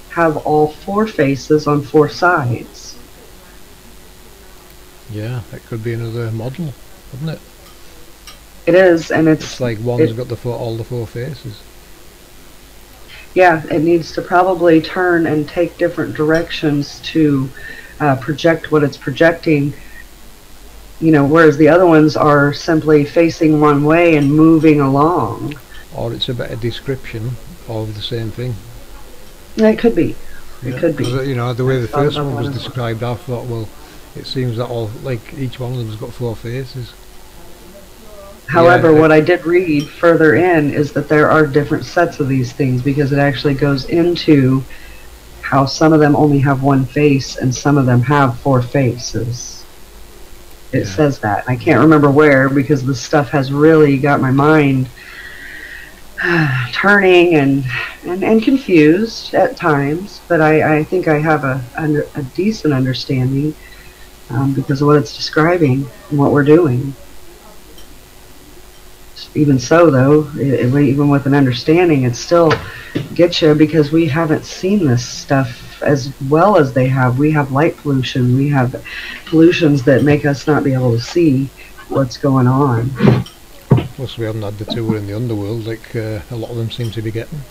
have all 4 faces on 4 sides. Yeah, that could be another model, wouldn't it? It is, and it's like one's got all the 4 faces. Yeah, it needs to probably turn and take different directions to project what it's projecting. You know, whereas the other ones are simply facing one way and moving along. Or it's a better description of the same thing. It could be. It could be. You know, the way the first one was described, I thought, well, it seems that each one of them's got 4 faces. However, what I did read further in is that there are different sets of these things, because it actually goes into how some of them only have 1 face and some of them have 4 faces. It says that. I can't remember where, because the stuff has really got my mind turning and confused at times, but I think I have a decent understanding because of what it's describing and what we're doing. Even so, though, even with an understanding, it still gets you, because we haven't seen this stuff as well as they have. We have light pollution. We have pollutions that make us not be able to see what's going on. Plus, we haven't had the tour in the underworld like a lot of them seem to be getting.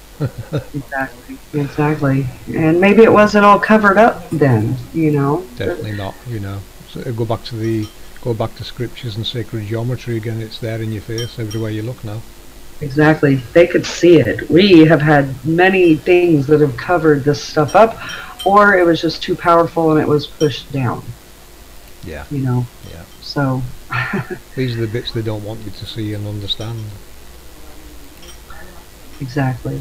Exactly. And maybe it wasn't all covered up then, you know. Definitely not, you know. So go back to scriptures and sacred geometry again. It's there in your face everywhere you look now. Exactly. They could see it. We have had many things that have covered this stuff up, or it was just too powerful and it was pushed down. Yeah. You know. Yeah. So these are the bits they don't want you to see and understand. Exactly.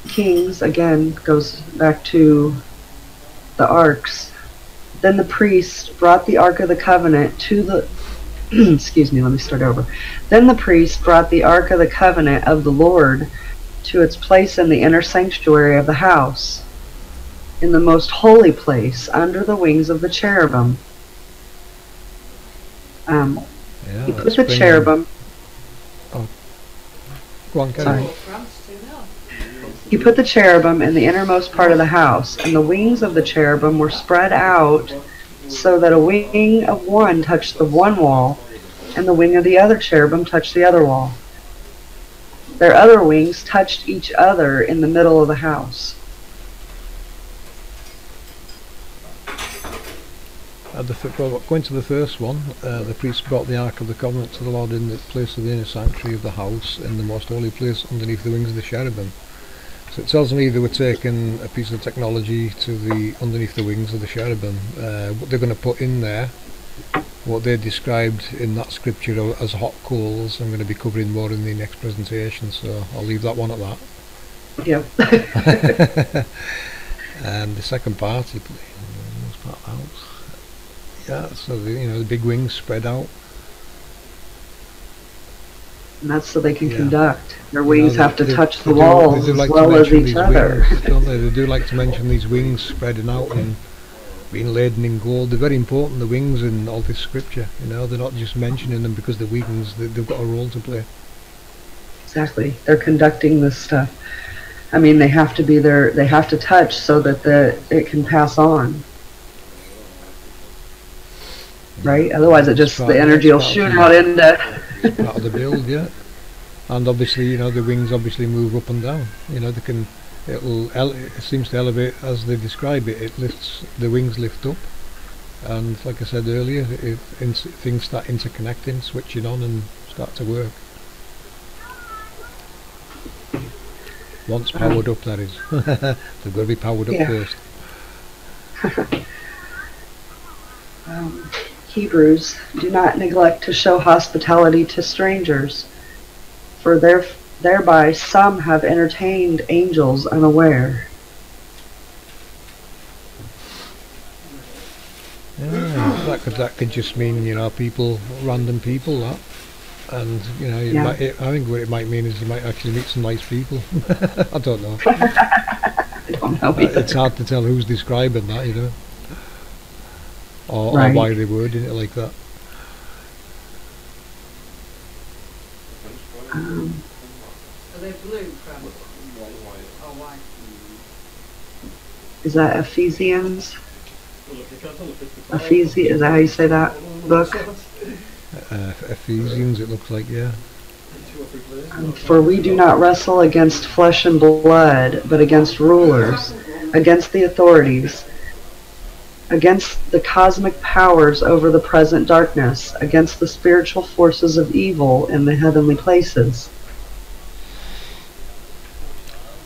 Kings, again, goes back to the arks. Then the priest brought the Ark of the Covenant to the excuse me, let me start over. Then the priest brought the Ark of the Covenant of the Lord to its place in the inner sanctuary of the house, in the most holy place, under the wings of the cherubim. He put the cherubim... Go on, Sorry. He put the cherubim in the innermost part of the house, and the wings of the cherubim were spread out so that a wing of one touched the one wall, and the wing of the other cherubim touched the other wall. Their other wings touched each other in the middle of the house. Going to the first one, the priest brought the Ark of the Covenant to the Lord in the place of the inner sanctuary of the house, in the most holy place underneath the wings of the cherubim. So it tells me they were taking a piece of technology to the underneath the wings of the cherubim. What they're going to put in there, what they described in that scripture as hot coals, I'm going to be covering more in the next presentation, so I'll leave that one at that. Yep. And the second part, yeah, so the big wings spread out. And that's so they can conduct. Their wings have to touch the walls as well as each other. Wings, don't they? They do like to mention these wings spreading out and being laden in gold. They're very important, the wings in all this scripture. You know, they're not just mentioning them because they're wings. They've got a role to play. Exactly. They're conducting this stuff. I mean, they have to be there. They have to touch so that it can pass on. Right? Otherwise, the energy will shoot out into. It's part of the build, yeah. And obviously, you know, the wings obviously move up and down. You know, they can. It seems to elevate as they describe it. It lifts. The wings lift up, and like I said earlier, things start interconnecting, switching on, and start to work. Once powered up, that is. They've got to be powered up first. Hebrews, do not neglect to show hospitality to strangers, for thereby some have entertained angels unaware. Yeah, that could just mean, you know, random people, that. And, you know, I think what it might mean is you might actually meet some nice people. I don't know. I don't know either. It's hard to tell who's describing that, you know. Or why they wording it like that. Are they blue from? Oh, white. Is that Ephesians? Is that how you say that book? Ephesians, it looks like, yeah. For we do not wrestle against flesh and blood, but against rulers, against the authorities, against the cosmic powers over the present darkness, against the spiritual forces of evil in the heavenly places.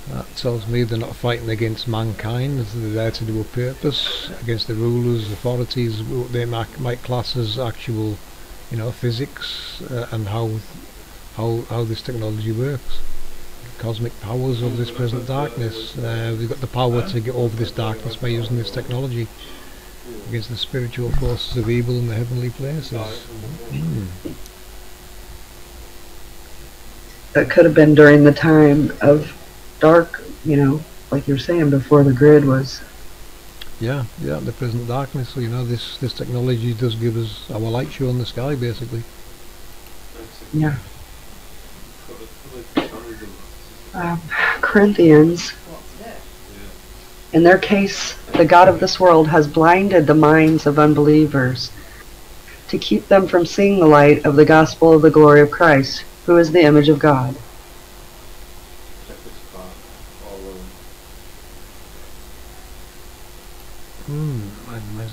That tells me they're not fighting against mankind. They're there to do a purpose against the rulers, authorities, what they might class as actual, you know, physics and how this technology works. Cosmic powers of this present darkness. We've got the power to get over this darkness by using this technology against the spiritual forces of evil in the heavenly places. That could have been during the time of dark, you know, like you were saying, before the grid was. Yeah, the present darkness. So, you know, this technology does give us our light show in the sky, basically. Yeah. Corinthians, in their case, the God of this world has blinded the minds of unbelievers to keep them from seeing the light of the gospel of the glory of Christ, who is the image of God.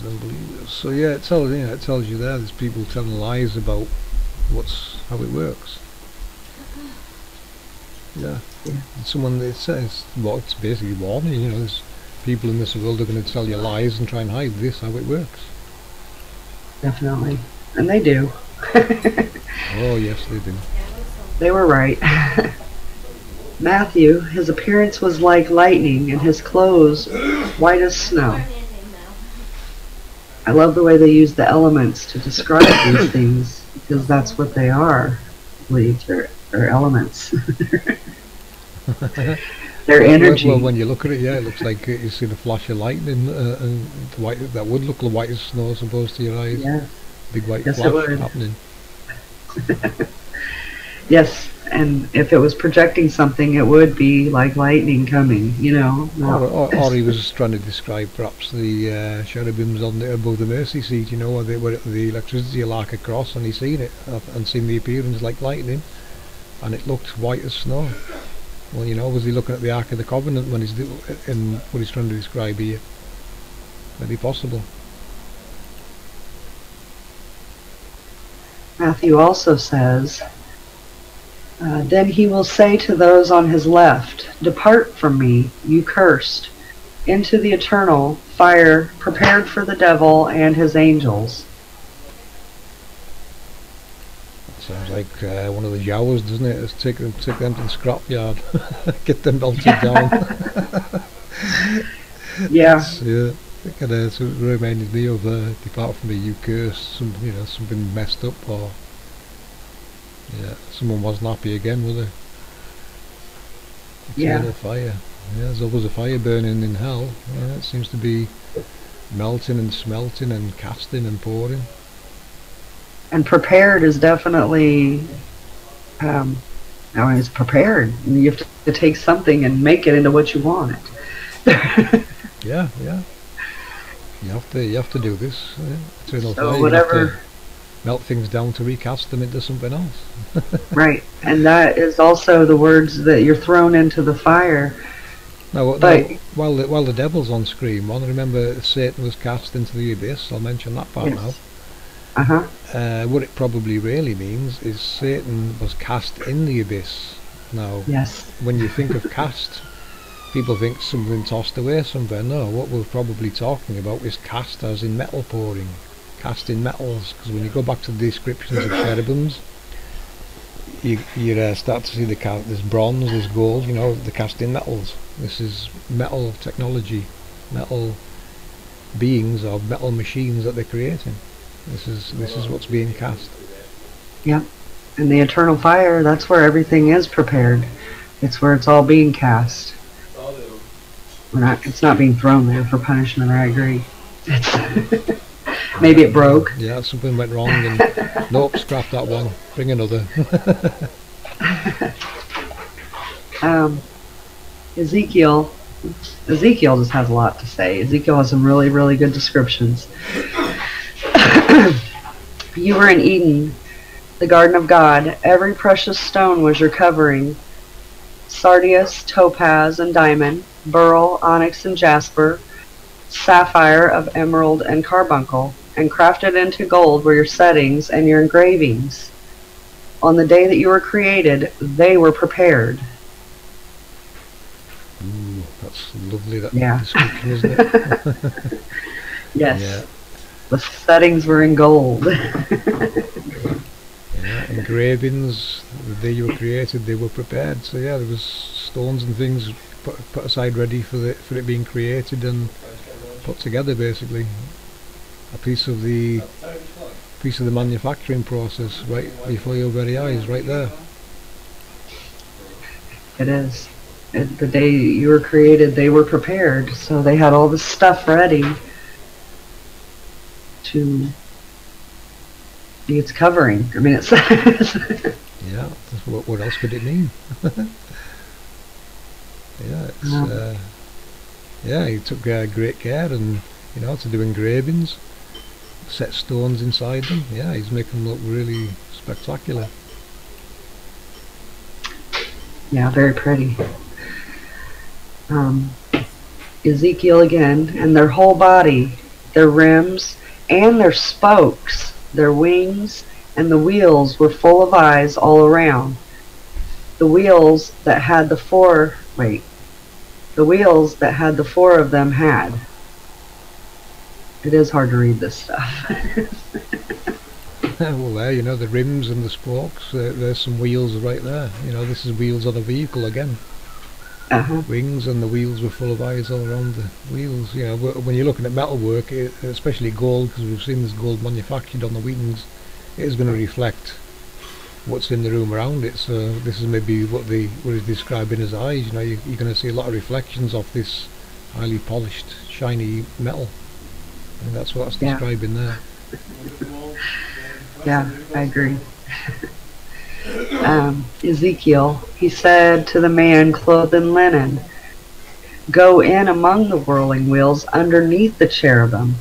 Unbelievers. So yeah, it tells you there. There's people telling lies about how it works. Yeah. Someone that says, well, it's basically warning. You know, there's people in this world are going to tell you lies and try and hide this how it works. Definitely, and they do. Oh yes, they do. They were right. Matthew, his appearance was like lightning, and his clothes white as snow. I love the way they use the elements to describe these things, because that's what they are. I believe they're elements. Their energy. Well, when you look at it, yeah, it looks like you see the flash of lightning, and the white, that would look like white as snow, as opposed to your eyes. Yeah. Big white Yes, flash happening. Yes, and if it was projecting something, it would be like lightning coming, you know. Or he was trying to describe perhaps the cherubims above the mercy seat, you know, where the electricity will arc across, and he's seen it and seen the appearance like lightning, and it looked white as snow. Well, you know, was he looking at the Ark of the Covenant when he's in what he's trying to describe here? Very possible. Matthew also says, then he will say to those on his left, depart from me, you cursed, into the eternal fire prepared for the devil and his angels. Sounds like one of the Jawas, doesn't it? Let's take them to the scrapyard, get them belted down. Yeah. It kind of reminded me of depart from me, you cursed. Something messed up, or someone wasn't happy again, were they? Eternal fire. Yeah, there's always a fire burning in hell. Yeah, it seems to be melting and smelting and casting and pouring. And prepared is definitely, it's prepared. You have to take something and make it into what you want. Yeah, yeah. You have to do this. Eternal So fire. whatever. You have to melt things down to recast them into something else. Right, and that is also the words that you're thrown into the fire. Now, while the devil's on screen, one, remember Satan was cast into the abyss. I'll mention that part now. What it probably really means is Satan was cast in the abyss. Now, when you think of cast, people think something tossed away somewhere. No, what we're probably talking about is cast as in metal pouring, cast in metals. Because when you go back to the descriptions of cherubims, you start to see there's bronze, there's gold. You know, the cast in metals. This is metal technology, metal beings or metal machines that they're creating. This is what's being cast. Yep. And the eternal fire, that's where everything is prepared. It's where it's all being cast. It's not being thrown there for punishment, I agree. Maybe it broke. Yeah, something went wrong and nope, scrap that one. Bring another. Ezekiel just has a lot to say. Ezekiel has some really, really good descriptions. You were in Eden, the garden of God. Every precious stone was your covering. Sardius, topaz, and diamond, beryl, onyx, and jasper, sapphire of emerald and carbuncle, and crafted into gold were your settings and your engravings. On the day that you were created, they were prepared. Ooh, that's lovely, that Yeah. description, isn't it? Yes. Yeah. The settings were in gold. Yeah, engravings, the day you were created, they were prepared. So yeah, there was stones and things put aside ready for it being created and put together, basically. A piece of the manufacturing process right before your very eyes, right there. It is. The day you were created, they were prepared. So they had all this stuff ready to be its covering. I mean, it's yeah. What else could it mean? Yeah, it's yeah. He took great care, and to do engravings, set stones inside them. Yeah, he's making them look really spectacular. Yeah, very pretty. Ezekiel again, and their whole body, their rims, and their spokes, their wings, and the wheels were full of eyes all around. The wheels that had the four of them had. It is hard to read this stuff. Well, there, the rims and the spokes, there's some wheels right there. This is wheels on a vehicle again. Wings, and the wheels were full of eyes all around the wheels. When you're looking at metalwork, especially gold, because we've seen this gold manufactured on the wings, it is going to reflect what's in the room around it. So this is maybe what is describing as eyes. You're going to see a lot of reflections of this highly polished, shiny metal, and that's what that's describing there. Yeah, I agree. Ezekiel, he said to the man clothed in linen, "Go in among the whirling wheels underneath the cherubim.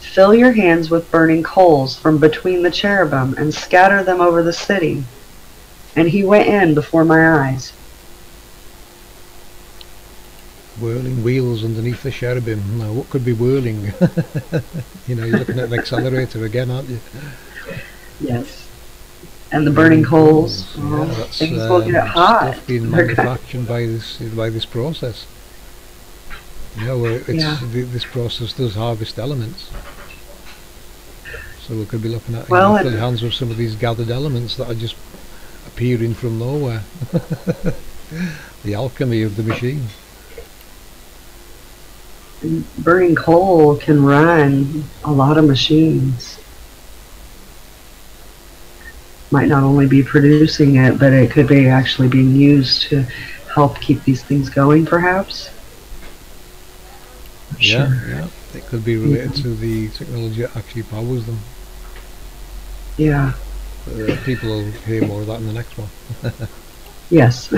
Fill your hands with burning coals from between the cherubim and scatter them over the city." And he went in before my eyes. Whirling wheels underneath the cherubim. Now, what could be whirling? You're looking at an accelerator again, aren't you? Yes. And the burning coals. That's things will get hot. Stuff being manufactured by this process. This process does harvest elements. So we could be looking at fill your hands with some of these gathered elements that are just appearing from nowhere. The alchemy of the machine. Burning coal can run a lot of machines. Might not only be producing it, but it could be actually being used to help keep these things going, perhaps. Yeah. It could be related to the technology that actually powers them. Yeah. People will hear more of that in the next one. Yes.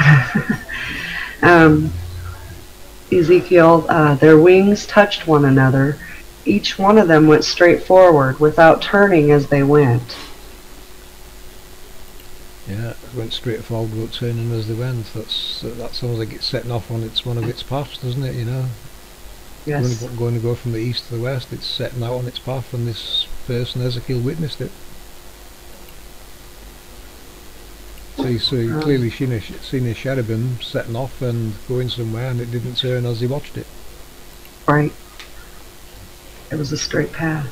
Ezekiel, their wings touched one another. Each one of them went straight forward without turning as they went. Yeah, it went straight forward without turning as they went. That sounds like it's setting off on one of its paths, doesn't it? You know, Yes. going to go from the east to the west. It's setting out on its path, and this person Ezekiel witnessed it. So he clearly seen a cherubim setting off and going somewhere, and it didn't turn as he watched it. Right. It was a straight path.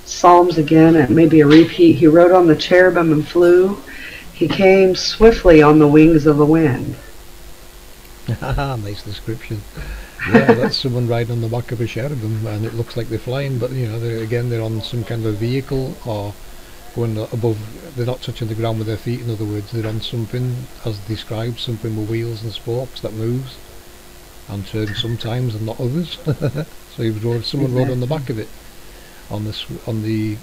Psalms again, it may be a repeat. He rode on the cherubim and flew. He came swiftly on the wings of the wind. Nice description. Yeah, that's someone riding on the back of a cherubim, and it looks like they're flying, but you know, they're on some kind of a vehicle or going above. They're not touching the ground with their feet. In other words, they're on something, as described, something with wheels and spokes that moves and turns sometimes and not others. So someone rode on the back of it, on the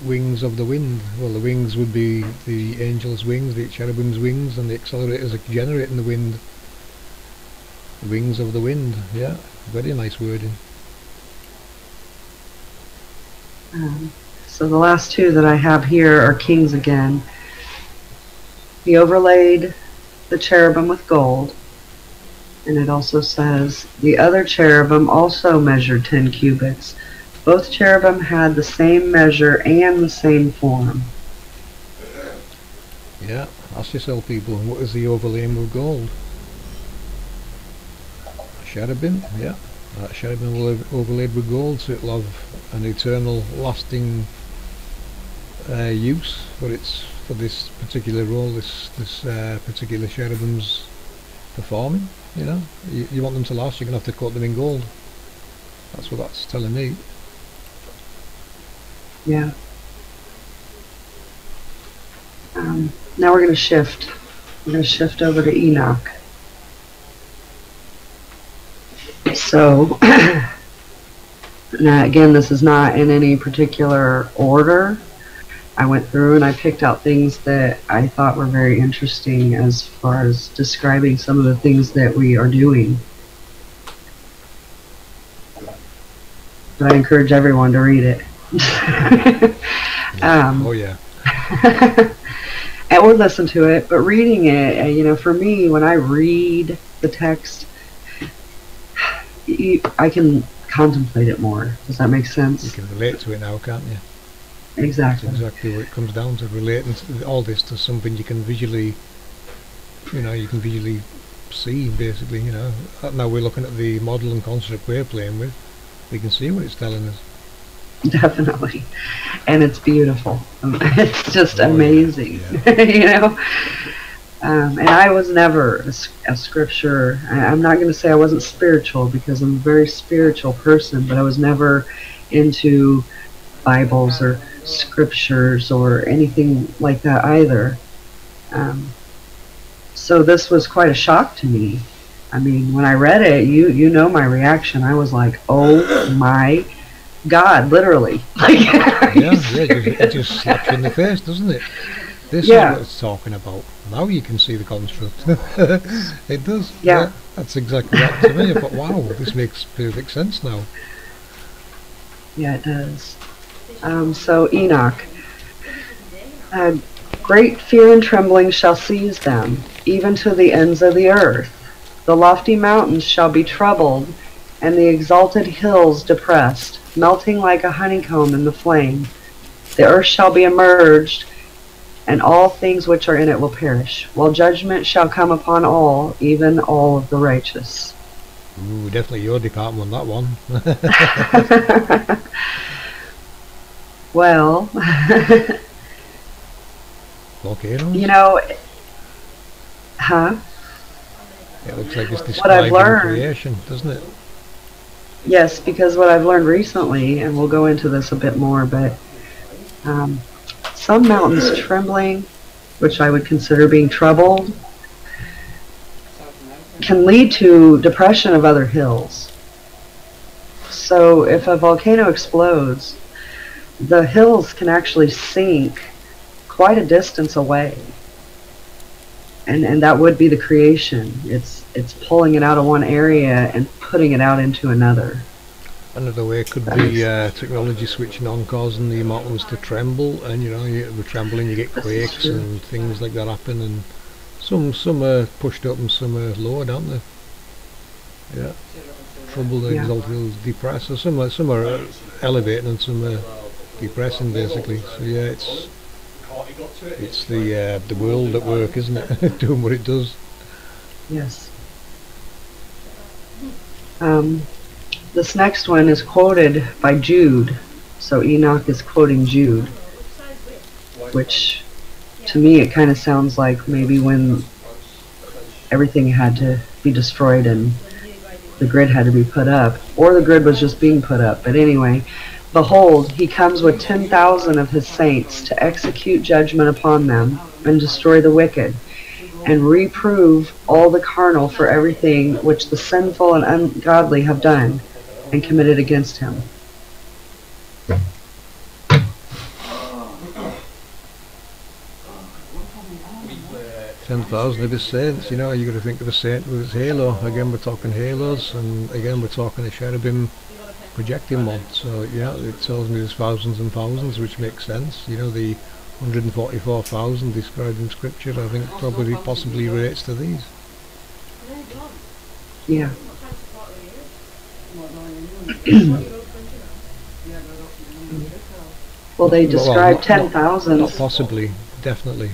wings of the wind. Well, the wings would be the angel's wings, the cherubim's wings, and the accelerators are generating the wind. The wings of the wind. Yeah, very nice wording. So the last two that I have here are kings again. He overlaid the cherubim with gold, and it also says the other cherubim also measured 10 cubits. Both cherubim had the same measure and the same form. Yeah, ask yourself, people, what is the overlaying with gold? A cherubim, yeah. That cherubim will have overlaid with gold, so it'll have an eternal, lasting use for this particular role. This particular cherubim's performing. You know, you want them to last, you're gonna have to coat them in gold. That's what that's telling me. Yeah. Now we're going to shift. We're going to shift over to Enoch. So, now again, this is not in any particular order. I went through and I picked out things that I thought were very interesting as far as describing some of the things that we are doing. But I encourage everyone to read it. Oh yeah. Or listen to it, but reading it, you know, for me, when I read the text, I can contemplate it more. Does that make sense? You can relate to it now, can't you? Exactly. That's exactly what it comes down to, relating all this to something you can visually, see, basically, you know. Now we're looking at the model and concept we're playing with, we can see what it's telling us. Definitely. And it's beautiful. It's just amazing. Yeah. You know? And I was never a scripture. I'm not going to say I wasn't spiritual, because I'm a very spiritual person, but I was never into Bibles or scriptures or anything like that either. So this was quite a shock to me. I mean, when I read it, you know my reaction. I was like, oh my God, literally. It just slaps you in the face, doesn't it? This is what it's talking about. Now you can see the construct. It does. Yeah, that's exactly that to me. I thought, wow, this makes perfect sense now. Yeah, it does. So Enoch, great fear and trembling shall seize them, even to the ends of the earth. The lofty mountains shall be troubled, and the exalted hills depressed, melting like a honeycomb in the flame. The earth shall be immerged, and all things which are in it will perish, while judgment shall come upon all, even all of the righteous. Ooh, definitely your department on that one. Well, volcanoes? You know, It looks like it's describing creation, doesn't it? Yes, because what I've learned recently, and we'll go into this a bit more, but some mountains trembling, which I would consider being troubled, can lead to depression of other hills. So if a volcano explodes, the hills can actually sink quite a distance away. And that would be the creation. It's pulling it out of one area and putting it out into another. Another way could be technology switching on, causing the mountains to tremble, and you know, with trembling you get quakes and things like that happen, and some are pushed up and some are lowered, aren't they? Yeah. Trouble the exalted depressed. So some are elevating and some are depressing, basically. So yeah, it's the world at work, isn't it? Doing what it does. Yes. This next one is quoted by Jude. So Enoch is quoting Jude, which to me it kind of sounds like maybe when everything had to be destroyed and the grid had to be put up, or the grid was just being put up. But anyway, behold, he comes with 10,000 of his saints to execute judgment upon them and destroy the wicked, and reprove all the carnal for everything which the sinful and ungodly have done and committed against him. 10,000 of his saints, you know, you got to think of a saint with his halo. Again, we're talking halos, and again, we're talking a cherubim projecting one. So, yeah, it tells me there's thousands and thousands, which makes sense. You know, the 144,000 described in Scripture, I think, probably possibly relates to these. Yeah. Well, they describe 10,000. Not possibly, definitely.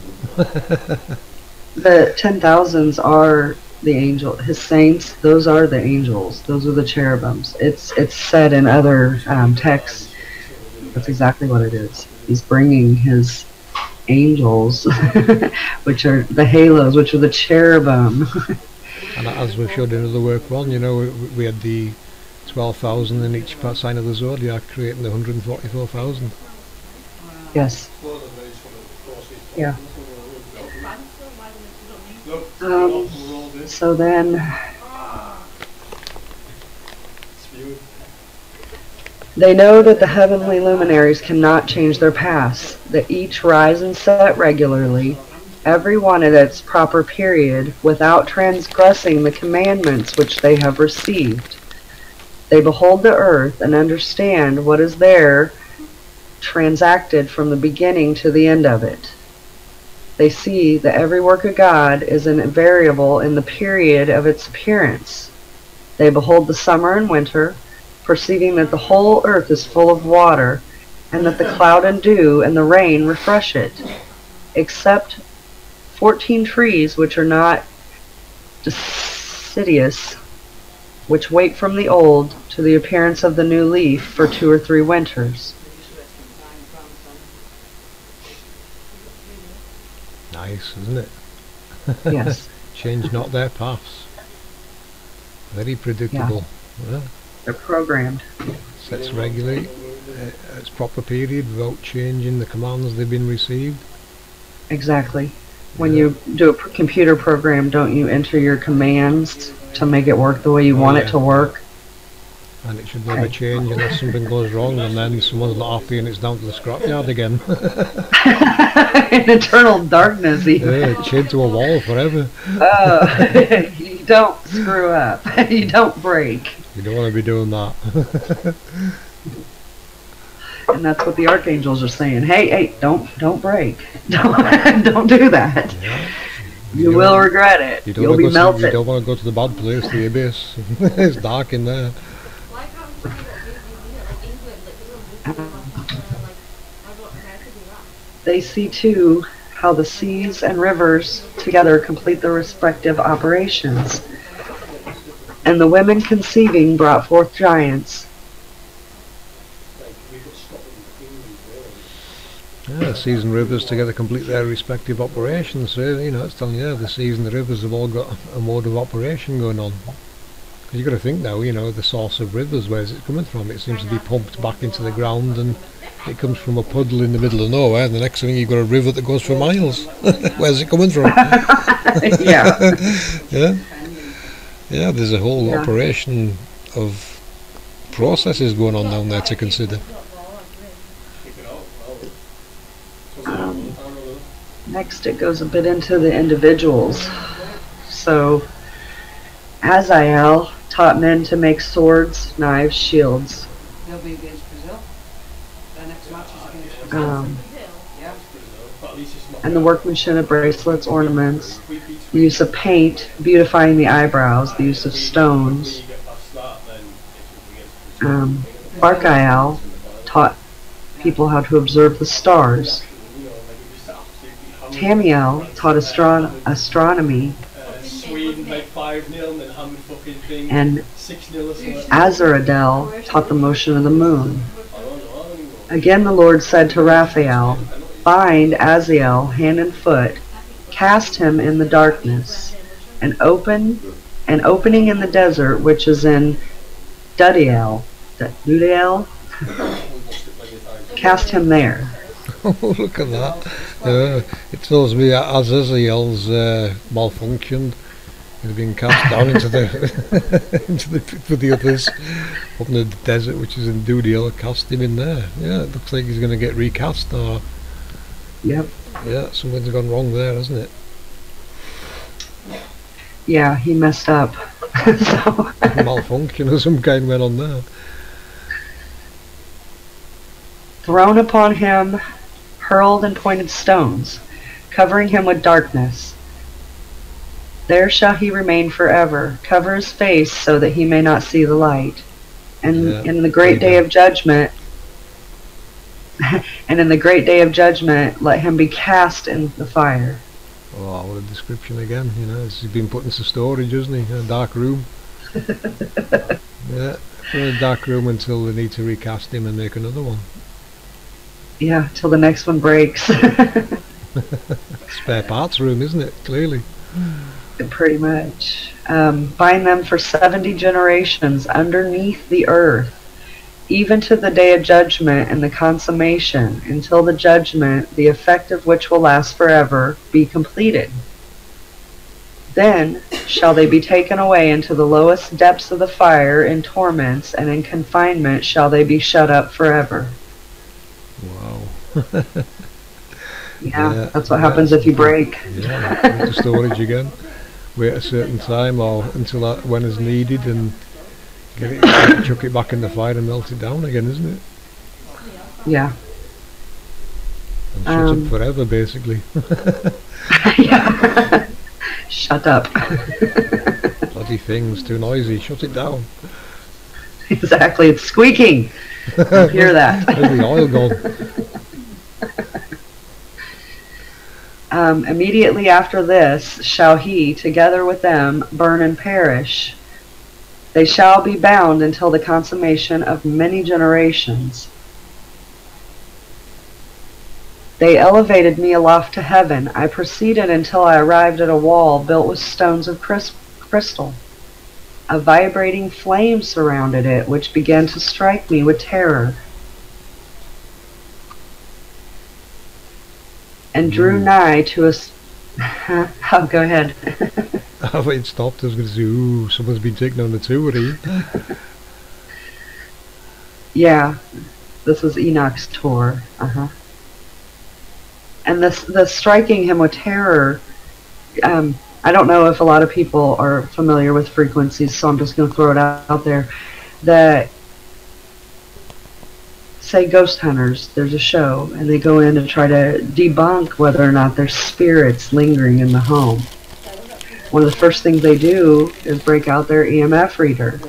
The 10,000s are the angel, his saints. Those are the angels. Those are the cherubims. It's said in other texts. That's exactly what it is. He's bringing his angels, which are the halos, which are the cherubim. And as we showed in the work one, you know, we had the 12,000 in each sign of the zodiac, creating the 144,000. Yes. Yeah. So then, they know that the heavenly luminaries cannot change their paths, that each rise and set regularly, every one at its proper period, without transgressing the commandments which they have received. They behold the earth and understand what is there transacted from the beginning to the end of it. They see that every work of God is invariable in the period of its appearance. They behold the summer and winter, perceiving that the whole earth is full of water, and that the cloud and dew and the rain refresh it, except 14 trees which are not deciduous, which wait from the old to the appearance of the new leaf for 2 or 3 winters. Nice, isn't it? Yes. Change not their paths. Very predictable. Yeah. They're programmed. Sets regularly at its proper period without changing the commands they've been received. Exactly. When you do a computer program, don't you enter your commands to make it work the way you want it to work? And it should never change unless something goes wrong, and then someone's not happy and it's down to the scrapyard again. In eternal darkness, even. Yeah, chained to a wall forever. You don't screw up. You don't break. You don't want to be doing that. And that's what the archangels are saying. Hey, don't break. Don't do that. Yeah. You will regret it. You'll be melted. You don't want to go to the bad place, the abyss. It's dark in there. They see too how the seas and rivers together complete their respective operations. And the women conceiving brought forth giants. Yeah, the seas and rivers together complete their respective operations. So, you know, it's telling you the seas and the rivers have all got a mode of operation going on. Because you've got to think now, you know, the source of rivers, where's it coming from? It seems to be pumped back into the ground, and it comes from a puddle in the middle of nowhere, and the next thing you've got a river that goes for miles. Where's it coming from? Yeah. Yeah. Yeah, there's a whole operation of processes going on down there to consider. Next it goes a bit into the individuals. So Azael taught men to make swords, knives, shields. They'll be against Brazil. Their next match is against Brazil. Yeah. And the workmanship of bracelets, ornaments, the use of paint, beautifying the eyebrows, the use of stones. Barkael taught people how to observe the stars. Tamiel taught astronomy. And Azaradel taught the motion of the moon. Again the Lord said to Raphael, bind Azael hand and foot, cast him in the darkness, and opening in the desert which is in Dudiel, cast him there. Oh, look at that. It tells me Azazel's malfunctioned. He's been cast down into the into the pit with the others up in the desert, which is in Dudiel. Cast him in there. Yeah, it looks like he's going to get recast. Or yep. Yeah, something's gone wrong there, hasn't it? Yeah, he messed up. So malfunction of some kind went on there. Thrown upon him, hurled and pointed stones, covering him with darkness. There shall he remain forever, cover his face so that he may not see the light. And in the great day of judgment, and in the great day of judgment, let him be cast in the fire. Oh, what a description again, you know, he's been put into storage, hasn't he, in a dark room. Yeah, in a dark room until they need to recast him and make another one. Yeah, till the next one breaks. Spare parts room, isn't it, clearly? Pretty much. Bind them for 70 generations underneath the earth, even to the day of judgment and the consummation, until the judgment, the effect of which will last forever, be completed. Then shall they be taken away into the lowest depths of the fire in torments, and in confinement shall they be shut up forever. Wow. Yeah, that's what happens if you break. Yeah, into storage again. Wait a certain time or until that when is needed and get it, chuck it back in the fire and melt it down again, isn't it? Yeah. And shut up forever, basically. Yeah. Shut up. Bloody thing's too noisy. Shut it down. Exactly. It's squeaking. I hear that. Where's the oil gone? Immediately after this shall he, together with them, burn and perish. They shall be bound until the consummation of many generations. They elevated me aloft to heaven. I proceeded until I arrived at a wall built with stones of crystal. A vibrating flame surrounded it, which began to strike me with terror, and drew nigh to us. Oh, go ahead. Oh, it stopped. I was going to say, ooh, someone's been taken on the tour here. Yeah, this was Enoch's tour. And the striking him with terror, I don't know if a lot of people are familiar with frequencies, so I'm just going to throw it out there. That, say ghost hunters, there's a show, and they go in to try to debunk whether or not there's spirits lingering in the home. One of the first things they do is break out their EMF reader.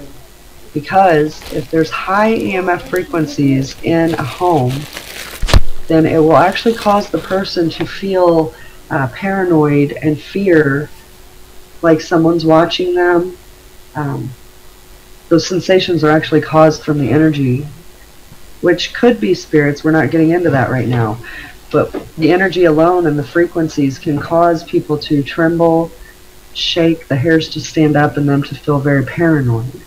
Because if there's high EMF frequencies in a home, then it will actually cause the person to feel paranoid and fear like someone's watching them. Those sensations are actually caused from the energy, which could be spirits. We're not getting into that right now. But the energy alone and the frequencies can cause people to tremble, shake, the hairs to stand up, and them to feel very paranoid.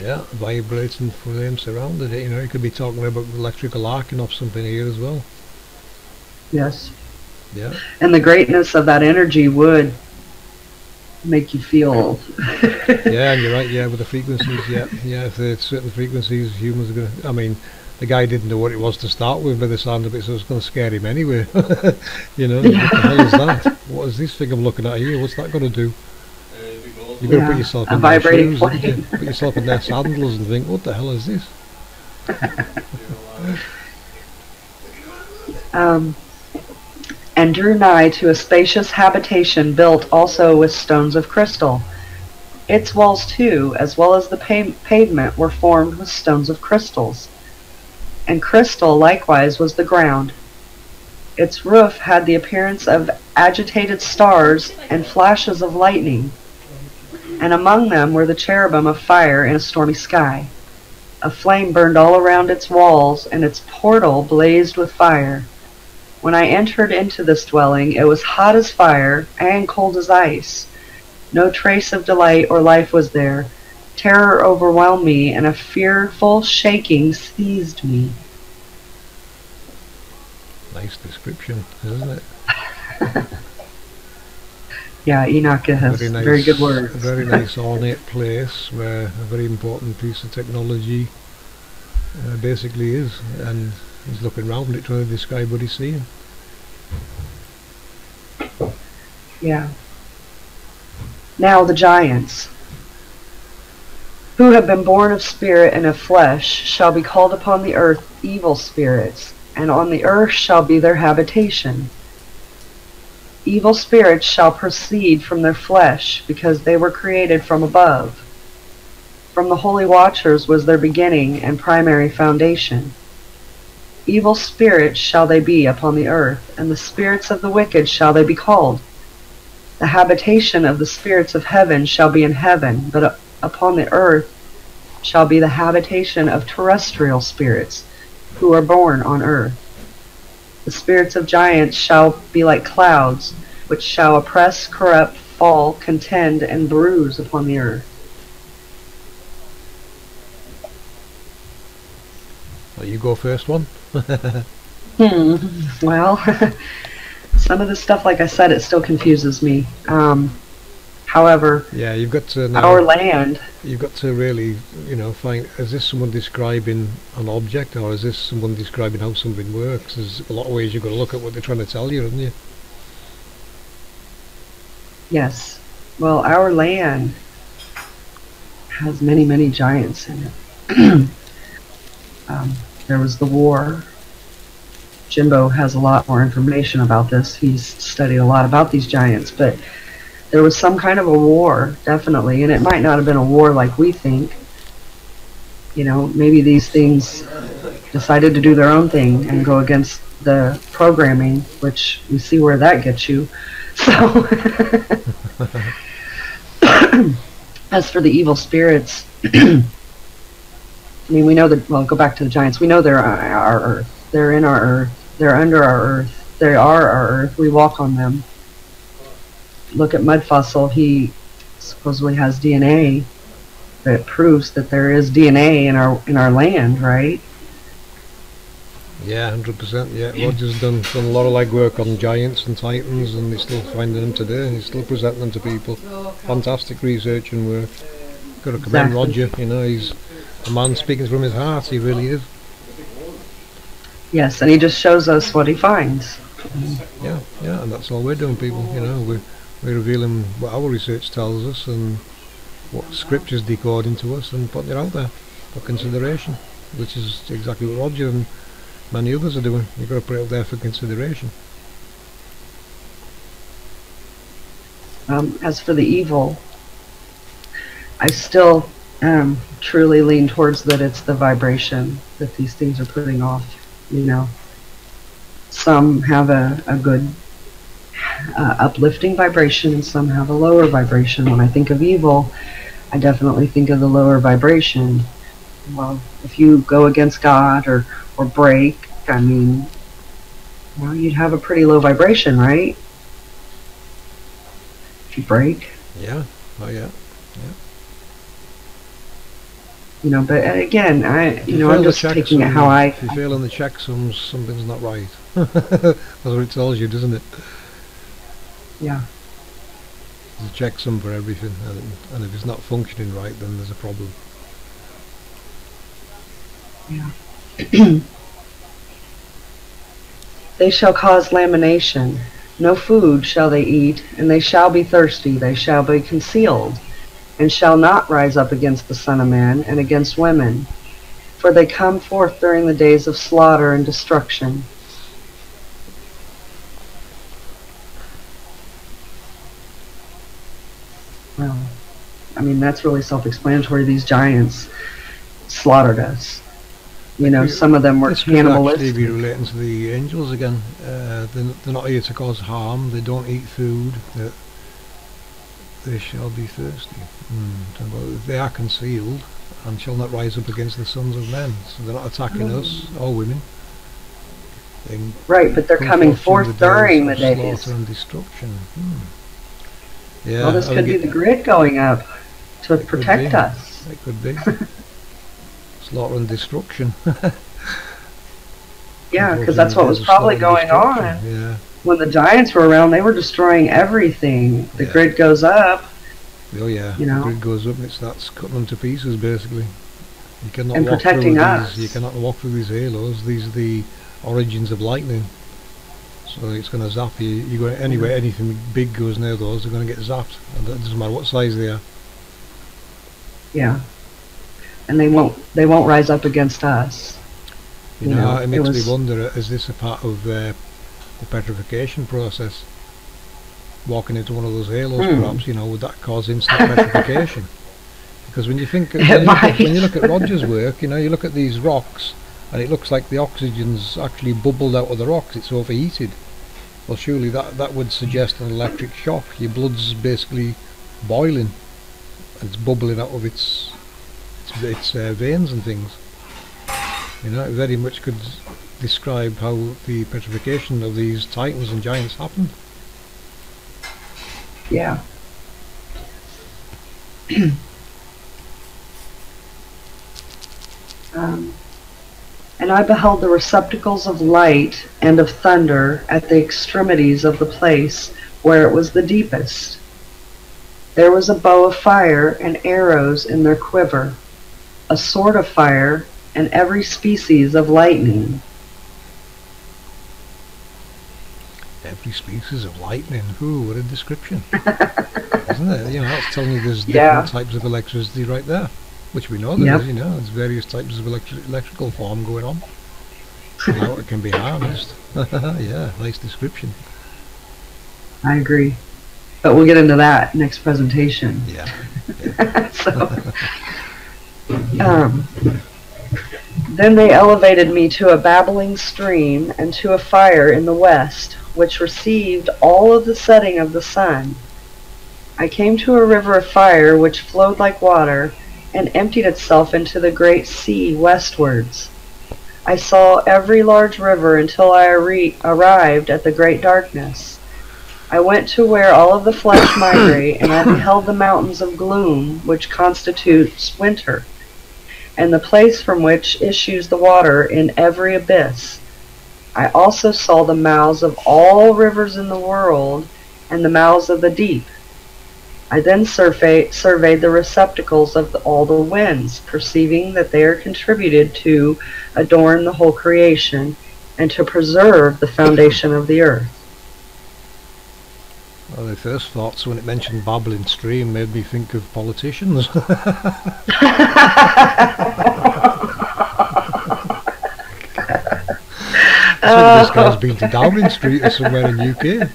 Yeah, vibrating for them surrounded it. You know, you could be talking about electrical arcing off something here as well. Yes. Yeah. And the greatness of that energy would make you feel. Yeah, and you're right. Yeah, with the frequencies. Yeah, yeah. If there's certain frequencies, humans are going to. I mean, the guy didn't know what it was to start with by the sound of it, so it's going to scare him anyway. You know, what the hell is that? What is this thing I'm looking at here? What's that going to do? You've got to put yourself in their shoes, haven't you? Put yourself in their sandals and think, what the hell is this? And drew nigh to a spacious habitation built also with stones of crystal. Its walls too, as well as the pavement, were formed with stones of crystals. And crystal likewise was the ground. Its roof had the appearance of agitated stars and flashes of lightning. And among them were the cherubim of fire in a stormy sky. A flame burned all around its walls, and its portal blazed with fire. When I entered into this dwelling, it was hot as fire and cold as ice. No trace of delight or life was there. Terror overwhelmed me, and a fearful shaking seized me. Nice description, isn't it? Yeah, Enoch has very good words. A very nice ornate place where a very important piece of technology basically is, and he's looking around it trying to describe what he's seeing. Yeah. Now the giants, who have been born of spirit and of flesh, shall be called upon the earth evil spirits, and on the earth shall be their habitation. Evil spirits shall proceed from their flesh, because they were created from above. From the holy watchers was their beginning and primary foundation. Evil spirits shall they be upon the earth, and the spirits of the wicked shall they be called. The habitation of the spirits of heaven shall be in heaven, but upon the earth shall be the habitation of terrestrial spirits, who are born on earth. The spirits of giants shall be like clouds, which shall oppress, corrupt, fall, contend, and bruise upon the earth. Well, you go first one. Well, some of the stuff, like I said, it still confuses me. However, yeah, you've got to now, our land. You've got to really, you know, find, is this someone describing an object, or is this someone describing how something works? There's a lot of ways you've got to look at what they're trying to tell you, haven't you? Yes. Well, our land has many, many giants in it. There was the war. Jimbo has a lot more information about this. He's studied a lot about these giants, but there was some kind of a war, definitely, and it might not have been a war like we think. You know, maybe these things decided to do their own thing and go against the programming, which we see where that gets you. So, as for the evil spirits, I mean, we know that, well, go back to the giants. We know they're our earth. They're in our earth. They're under our earth. They are our earth. We walk on them. Look at Mud Fossil. He supposedly has DNA that proves that there is DNA in our land, right? Yeah, 100%. Yeah, Roger's done a lot of legwork on giants and titans, and he's still finding them today, and he's still presenting them to people. Fantastic research and work. Got to commend Roger. You know, he's a man speaking from his heart. He really is. Yes, and he just shows us what he finds. Yeah, yeah, and that's all we're doing, people. You know, we're revealing what our research tells us and what Scripture's decoding to us and putting it out there for consideration, which is exactly what Roger and many others are doing. You've got to put it out there for consideration. As for the evil, I still truly lean towards that it's the vibration that these things are putting off. You know, some have a good uplifting vibration, and some have a lower vibration. When I think of evil, I definitely think of the lower vibration. Well, if you go against God or break, I mean, well, you'd have a pretty low vibration, right? If you break. Yeah. Oh yeah. Yeah. You know, but again, I'm just taking it how I. If you fail in the checksums, something's not right. That's what it tells you, doesn't it? Yeah. There's a checksum for everything, and if it's not functioning right, then there's a problem. Yeah. They shall cause lamentation. No food shall they eat, and they shall be thirsty. They shall be concealed, and shall not rise up against the Son of Man and against women. For they come forth during the days of slaughter and destruction. Well, I mean, that's really self-explanatory. These giants slaughtered us. You know, some of them were cannibalistic. This could actually be relating to the angels again. They're not here to cause harm. They don't eat food. They shall be thirsty. They are concealed and shall not rise up against the sons of men. So they're not attacking us or women. Right, but they're coming forth during the days. Slaughter and destruction. Yeah, well, this could be the grid going up to protect us. It could be. Slaughter and destruction. Yeah, because that's what was probably going on. Yeah. When the giants were around, they were destroying everything. The grid goes up. Oh yeah, the grid goes up and it starts cutting them to pieces, basically. You cannot and walk protecting through us. You cannot walk through these halos. These are the origins of lightning. So it's going to zap you. You go anywhere, anything big goes near those, they're going to get zapped. And it doesn't matter what size they are. Yeah. And they won't rise up against us. You know, it makes me wonder, is this a part of the petrification process? Walking into one of those halos, perhaps, you know, would that cause instant petrification? Because when you think, when you look at Roger's work, you know, you look at these rocks, and it looks like the oxygen's actually bubbled out of the rocks, it's overheated. Well, surely that would suggest an electric shock. Your blood's basically boiling, and it's bubbling out of its veins and things. You know, it very much could describe how the petrification of these titans and giants happened. Yeah. And I beheld the receptacles of light and of thunder at the extremities of the place where it was the deepest. There was a bow of fire and arrows in their quiver, a sword of fire, and every species of lightning. Every species of lightning. Ooh, what a description. Isn't it? You know, that's telling you there's different types of electricity right there. Which we know there is, you know, there's various types of electrical form going on. How it can be harnessed. Yeah, nice description. I agree. But we'll get into that next presentation. Yeah. Then they elevated me to a babbling stream and to a fire in the west, which received all of the setting of the sun. I came to a river of fire which flowed like water and emptied itself into the great sea westwards. I saw every large river until I arrived at the great darkness. I went to where all of the flesh migrate, and I beheld the mountains of gloom which constitutes winter, and the place from which issues the water in every abyss. I also saw the mouths of all rivers in the world, and the mouths of the deep. I then surveyed the receptacles of all the winds, perceiving that they are contributed to adorn the whole creation, and to preserve the foundation of the earth. Well, the first thoughts when it mentioned babbling stream made me think of politicians. So this guy's been to Downing Street or somewhere in UK.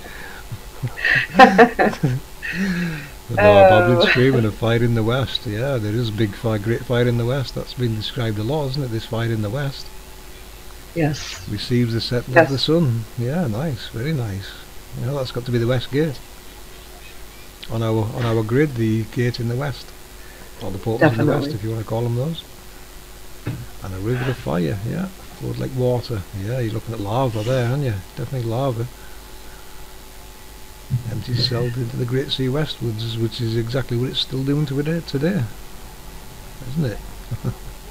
A babbling stream and a fire in the west. Yeah, there is a big fire, great fire in the west. That's been described a lot, isn't it? This fire in the west. Yes. Receives the setting of the sun. Yeah, nice, very nice. You know, that's got to be the west gate. On our grid, the gate in the west, or the portals in the west, if you want to call them those. And a river of fire. Yeah, flowed like water. Yeah, you're looking at lava there, aren't you? Definitely lava. Empties itself into the Great Sea westwards, which is exactly what it's still doing today, isn't it?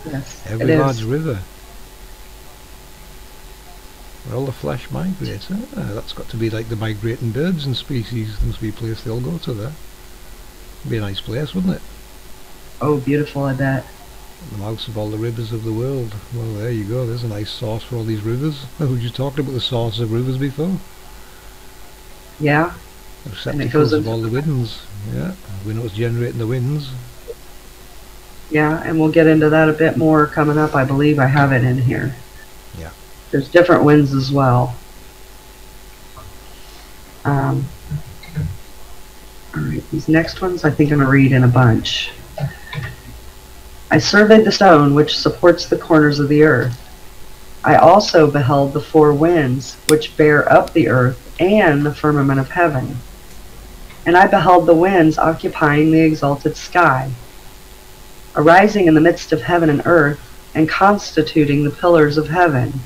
Yes, Every large river. Where all the flesh migrates. That's got to be like the migrating birds and species. There must be a place they all go to there. Be a nice place, wouldn't it? Oh, beautiful, I bet. The mouths of all the rivers of the world. Well, there you go. There's a nice source for all these rivers. Oh, you talked about the source of rivers before. Yeah. The receptacles of all the winds. Yeah, we know what's generating the winds. Yeah, and we'll get into that a bit more coming up. I believe I have it in here. Yeah. There's different winds as well. Alright, these next ones I think I'm going to read in a bunch. I surveyed the stone which supports the corners of the earth. I also beheld the four winds which bear up the earth and the firmament of heaven. And I beheld the winds occupying the exalted sky, arising in the midst of heaven and earth, and constituting the pillars of heaven.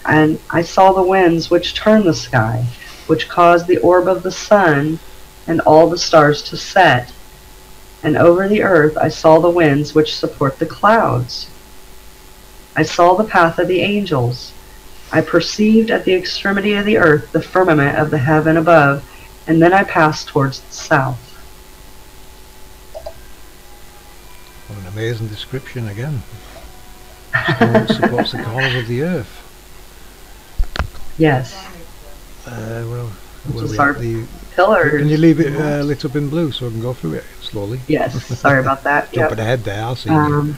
And I saw the winds which turn the sky, which cause the orb of the sun and all the stars to set. And over the earth I saw the winds which support the clouds. I saw the path of the angels. I perceived at the extremity of the earth the firmament of the heaven above, and then I passed towards the south. What an amazing description again. Stone supports the corners of the earth. Yes. Well, where Just we our at the pillars. Can you leave it lit up in blue so I can go through it slowly? Yes, sorry about that. Jumping ahead there, I'll see you.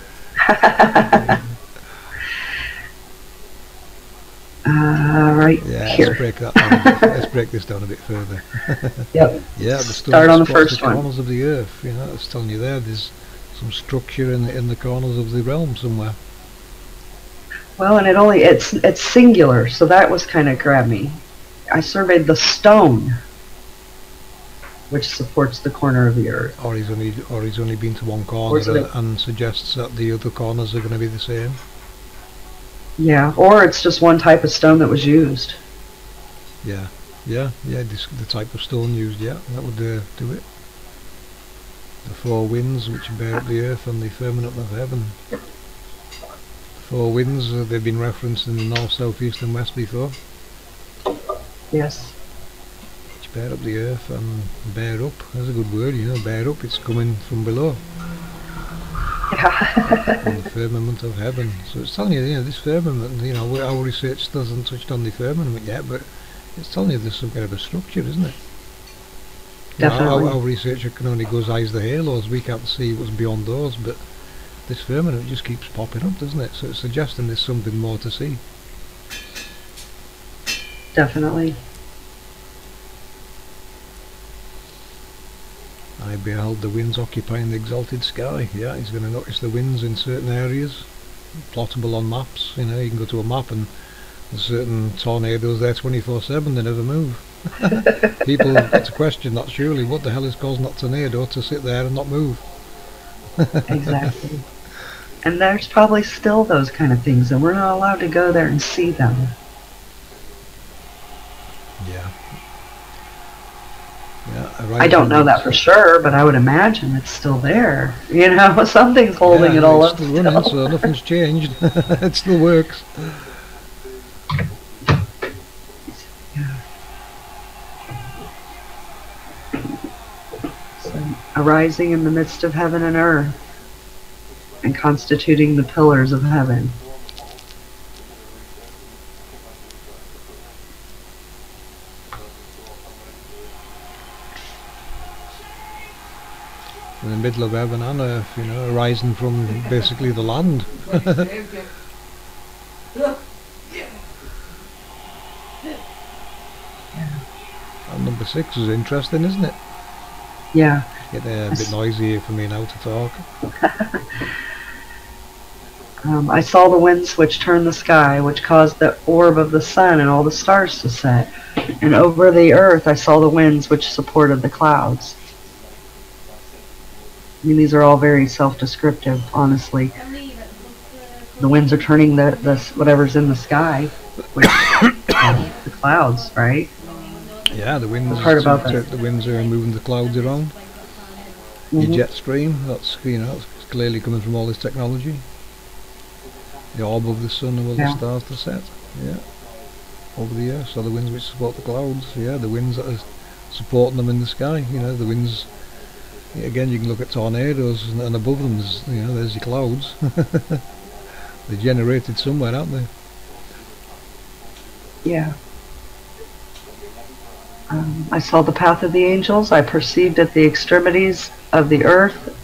Right Yeah, here. let's break that down a bit. Let's break this down a bit further. Yep. Yeah, the Start on the supports first the one. corners of the earth. You know, it's telling you there's some structure in the corners of the realm somewhere. Well, and it's singular, so that was kind of grabbed me. I surveyed the stone which supports the corner of the earth. Or he's only been to one Or is corner it and suggests that the other corners are going to be the same. Yeah, or it's just one type of stone that was used. Yeah, the type of stone used, yeah, that would do it. The four winds which bear up the earth and the firmament of heaven. Four winds, they've been referenced in the north, south, east and west before. Yes. Which bear up the earth and bear up, that's a good word, you know, bear up, it's coming from below. Yeah. On the firmament of heaven. So it's telling you, this firmament, our research doesn't touch on the firmament yet, but it's telling you there's some kind of a structure, isn't it? Definitely. Our researcher can only go as high as the halos, we can't see what's beyond those, but this firmament just keeps popping up, doesn't it? So it's suggesting there's something more to see. Definitely. I beheld the winds occupying the exalted sky. Yeah, he's going to notice the winds in certain areas, plottable on maps. You can go to a map and there's certain tornadoes there 24/7, they never move. People get to question that surely, what the hell is causing that tornado to sit there and not move? Exactly. And there's probably still those kind of things, and we're not allowed to go there and see them. Yeah. I don't know that for sure, but I would imagine it's still there. Something's holding it all up. It's still running, so nothing's changed. It still works. Yeah. So, arising in the midst of heaven and earth, and constituting the pillars of heaven. In the middle of heaven and earth, arising from basically the land. And number 6 is interesting, isn't it? Yeah. Getting a bit noisy here for me now to talk. I saw the winds which turn the sky, which caused the orb of the sun and all the stars to set. And over the earth I saw the winds which supported the clouds. I mean, these are all very self-descriptive, honestly. The winds are turning the whatever's in the sky, which the clouds, right? Yeah, the winds. I've heard about that. The winds are moving the clouds around. Your jet stream, that's it's clearly coming from all this technology. The orb of the sun and all the stars to set. Yeah, over the earth. So the winds which support the clouds. Yeah, the winds that are supporting them in the sky. The winds Again, you can look at tornadoes, and above them, there's your clouds. They're generated somewhere, aren't they? Yeah. I saw the path of the angels. I perceived at the extremities of the earth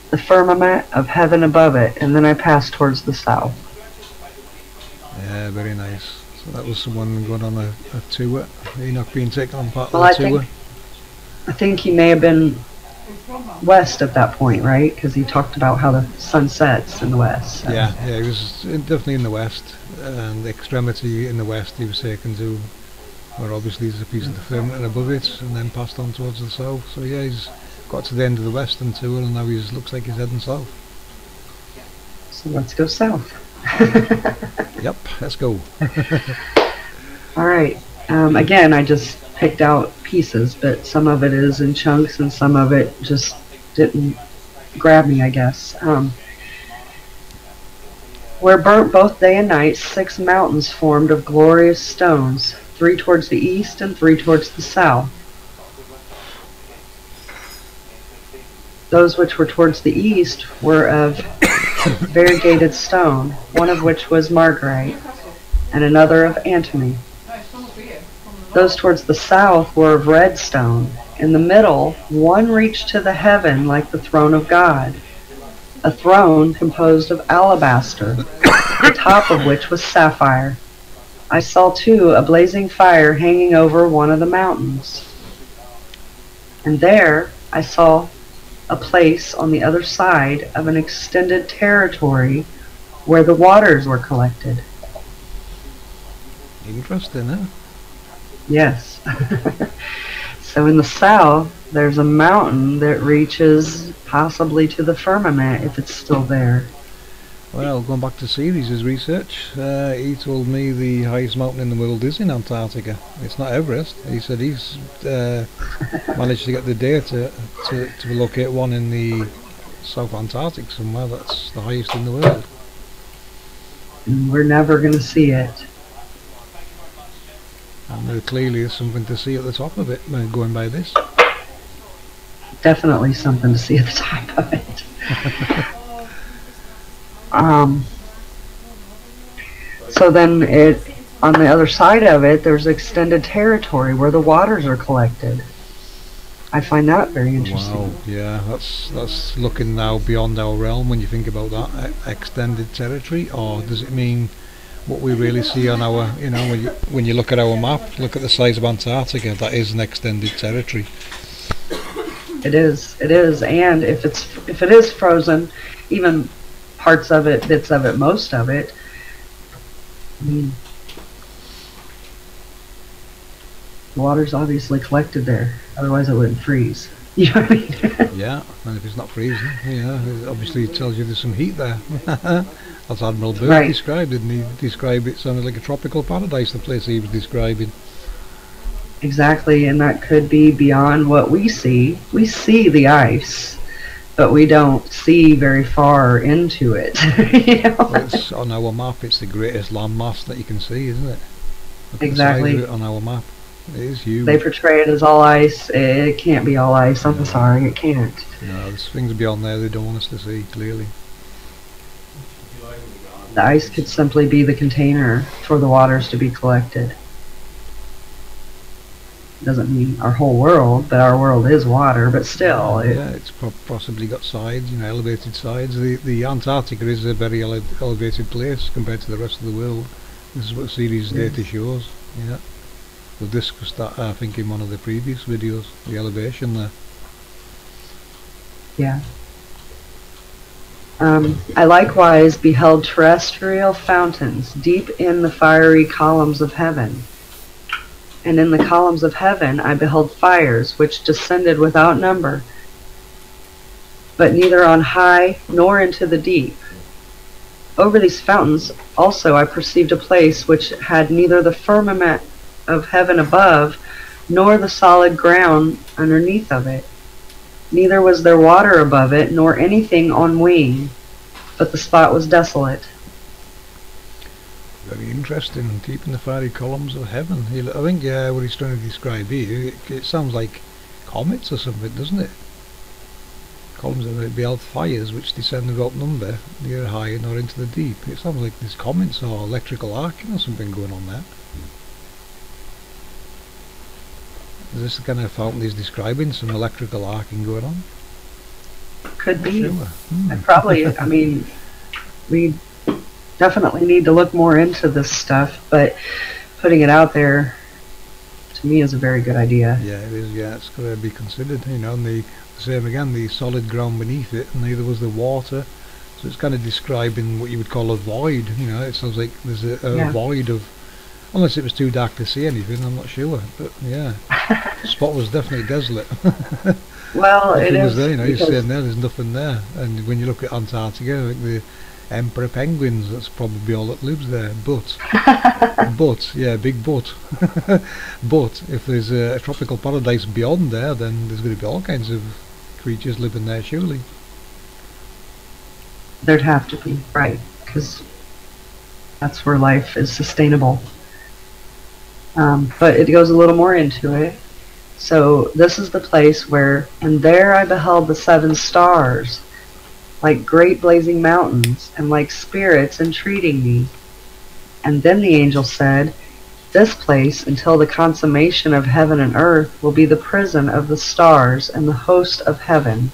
the firmament of heaven above it, and then I passed towards the south. Yeah, very nice. So that was someone going on a tour. Enoch being taken on part Well, of the tour. I think he may have been west at that point, right? Because he talked about how the sun sets in the west. So. Yeah, he was definitely in the west, and the extremity in the west he was taken to, where obviously there's a piece of the firmament above it, and then passed on towards the south. So yeah, he's got to the end of the western tour, and now looks like he's heading south. So let's go south. Yep, let's go. All right. Again, I just picked out pieces, but some of it is in chunks, and some of it just didn't grab me, I guess. Where burnt both day and night, 6 mountains formed of glorious stones, 3 towards the east and 3 towards the south. Those which were towards the east were of variegated stone, one of which was margarite, and another of antimony. Those towards the south were of red stone. In the middle, one reached to the heaven like the throne of God, a throne composed of alabaster, the top of which was sapphire. I saw too a blazing fire hanging over one of the mountains. And there I saw a place on the other side of an extended territory where the waters were collected. Interesting, huh? Yes. So in the south, there's a mountain that reaches possibly to the firmament, if it's still there. Well, going back to Series' research, he told me the highest mountain in the world is in Antarctica. It's not Everest. He said he's managed to get the data to locate one in the South Antarctic somewhere that's the highest in the world. And we're never going to see it. And there clearly is something to see at the top of it, going by this. Definitely something to see at the top of it. So then on the other side of it, there's extended territory where the waters are collected. I find that very interesting. Wow, yeah, that's looking now beyond our realm when you think about that extended territory. Or does it mean what we really see on our, when you look at our map, look at the size of Antarctica, that is an extended territory. It is, and if it is frozen, even parts of it, bits of it, most of it, I mean, the water's obviously collected there, otherwise it wouldn't freeze. You know what I mean? Yeah, and if it's not freezing, it obviously tells you there's some heat there. As Admiral Byrd Right. described it, and he described it sounded like a tropical paradise, the place he was describing. Exactly, and that could be beyond what we see. We see the ice, but we don't see very far into it. Well, it's on our map, it's the greatest landmass that you can see, isn't it? Look at Exactly. the size of it on our map. It is huge. They portray it as all ice. It can't be all ice. I'm sorry, it can't. No, there's things beyond there they don't want us to see, clearly. The ice could simply be the container for the waters to be collected. Doesn't mean our whole world, but our world is water, but still. Yeah, it's possibly got sides, elevated sides. The Antarctica is a very elevated place compared to the rest of the world. This is what Series data shows. Yeah, we've discussed that, I think, in one of the previous videos, the elevation there. Yeah. I likewise beheld terrestrial fountains deep in the fiery columns of heaven. And in the columns of heaven I beheld fires which descended without number, but neither on high nor into the deep. Over these fountains also I perceived a place which had neither the firmament of heaven above, nor the solid ground underneath of it. Neither was there water above it, nor anything on wing, but the spot was desolate. Very interesting, deep in the fiery columns of heaven. I think what he's trying to describe here, it sounds like comets or something, doesn't it? columns there beheld fires which descend without number, neither high nor into the deep. It sounds like there's comments or electrical arcing or something going on there. Is this the kind of fountain he's describing? Some electrical arcing going on? Could be. Sure. I mean, we definitely need to look more into this stuff, but putting it out there, to me, is a very good idea. Yeah, it is. Yeah, it's got to be considered. You know, and the same again, the solid ground beneath it, and neither was the water. So it's kind of describing what you would call a void. You know, it sounds like there's a void of, unless it was too dark to see anything. I'm not sure, but yeah, the spot was definitely desolate. Well, it is. Was there, you know, you're saying there's nothing there, and when you look at Antarctica, like the emperor penguins, that's probably all that lives there. But, yeah, big but. But if there's a tropical paradise beyond there, then there's going to be all kinds of creatures living there, surely. There'd have to be, right? Because that's where life is sustainable. But it goes a little more into it. So this is the place where, and there I beheld the 7 stars, like great blazing mountains, and like spirits entreating me. And then the angel said, this place, until the consummation of heaven and earth, will be the prison of the stars and the host of heaven.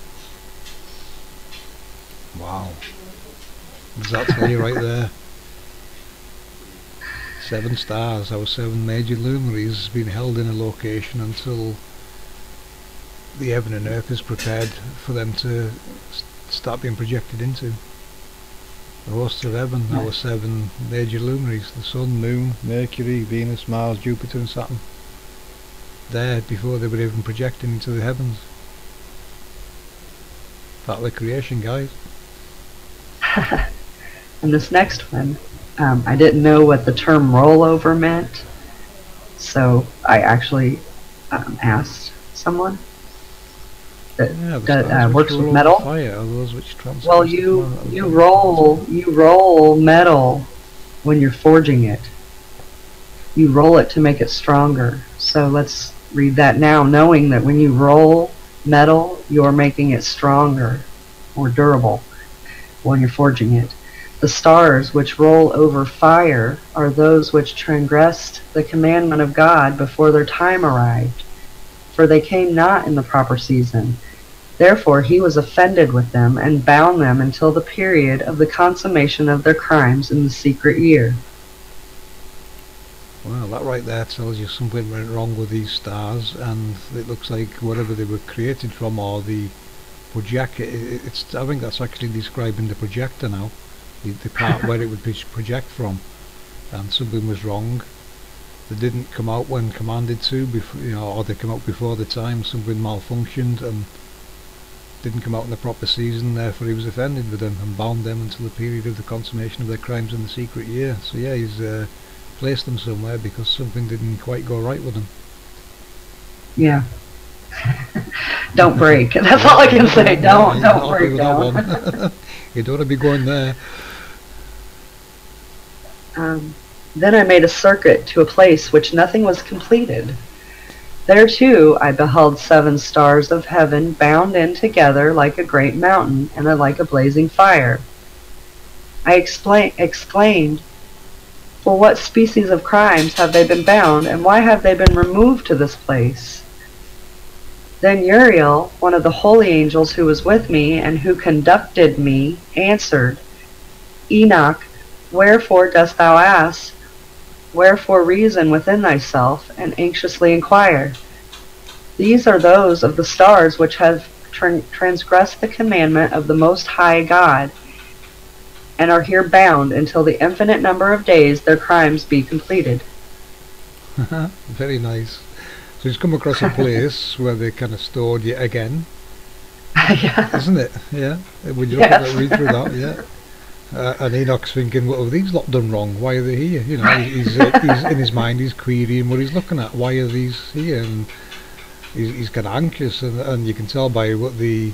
Wow. Does that tell you right there? 7 stars, our 7 major luminaries, has been held in a location until the heaven and earth is prepared for them to start being projected into. The hosts of heaven, our 7 major luminaries, the Sun, Moon, Mercury, Venus, Mars, Jupiter and Saturn. There before they were even projecting into the heavens. Part of the creation, guys. And this next one, I didn't know what the term rollover meant, so I actually asked someone that works with metal. Fire are those which well, you roll metal when you're forging it. You roll it to make it stronger. So let's read that now, knowing that when you roll metal, you're making it stronger or durable when you're forging it. The stars which roll over fire are those which transgressed the commandment of God before their time arrived, for they came not in the proper season. Therefore he was offended with them, and bound them until the period of the consummation of their crimes in the secret year. Well, that right there tells you something went wrong with these stars, and it looks like whatever they were created from, or the projector, I think that's actually describing the projector now. The part where it would project from, and something was wrong. They didn't come out when commanded to, before, you know, or they come out before the time. Something malfunctioned and didn't come out in the proper season. Therefore, he was offended with them and bound them until the period of the consummation of their crimes in the secret year. So yeah, he's placed them somewhere because something didn't quite go right with them. Yeah. Don't break. That's all I can say. Don't break down. You don't want to be going there. Then I made a circuit to a place which nothing was completed. There too I beheld 7 stars of heaven bound in together like a great mountain and like a blazing fire. I exclaimed, for what species of crimes have they been bound, and why have they been removed to this place? Then Uriel, one of the holy angels who was with me and who conducted me, answered, Enoch, wherefore dost thou ask? Wherefore reason within thyself, and anxiously inquire? These are those of the stars which have transgressed the commandment of the Most High God, and are here bound until the infinite number of days their crimes be completed. Very nice. So he's come across a place where they kind of stored yet again. Yeah. Isn't it? Yeah. When you look at that, read through that, yeah. And Enoch's thinking, what have these lot done wrong? Why are they here? You know, he's in his mind, he's querying what he's looking at. Why are these here? And he's kind of anxious, and you can tell by what the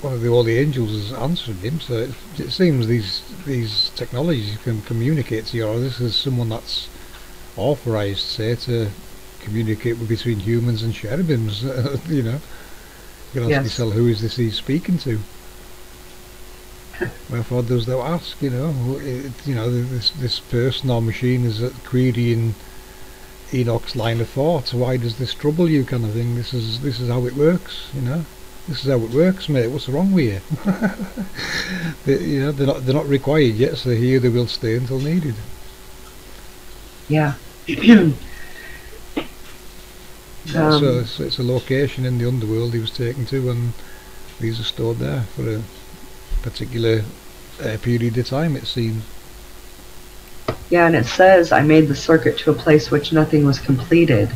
one of the holy angels has answered him. So it seems these technologies can communicate to you, or this is someone that's authorized, say, to communicate between humans and cherubims. You know, You can ask yourself, who is this he's speaking to? Wherefore does thou ask? You know, this person or machine is querying Enoch's line of thought. Why does this trouble you, kind of thing? This is how it works. You know, this is how it works, mate. What's wrong with you? They're not required yet, so here they will stay until needed. Yeah. So it's a location in the underworld he was taken to, and these are stored there for a particular period of time, it seems. Yeah, and it says, I made the circuit to a place which nothing was completed.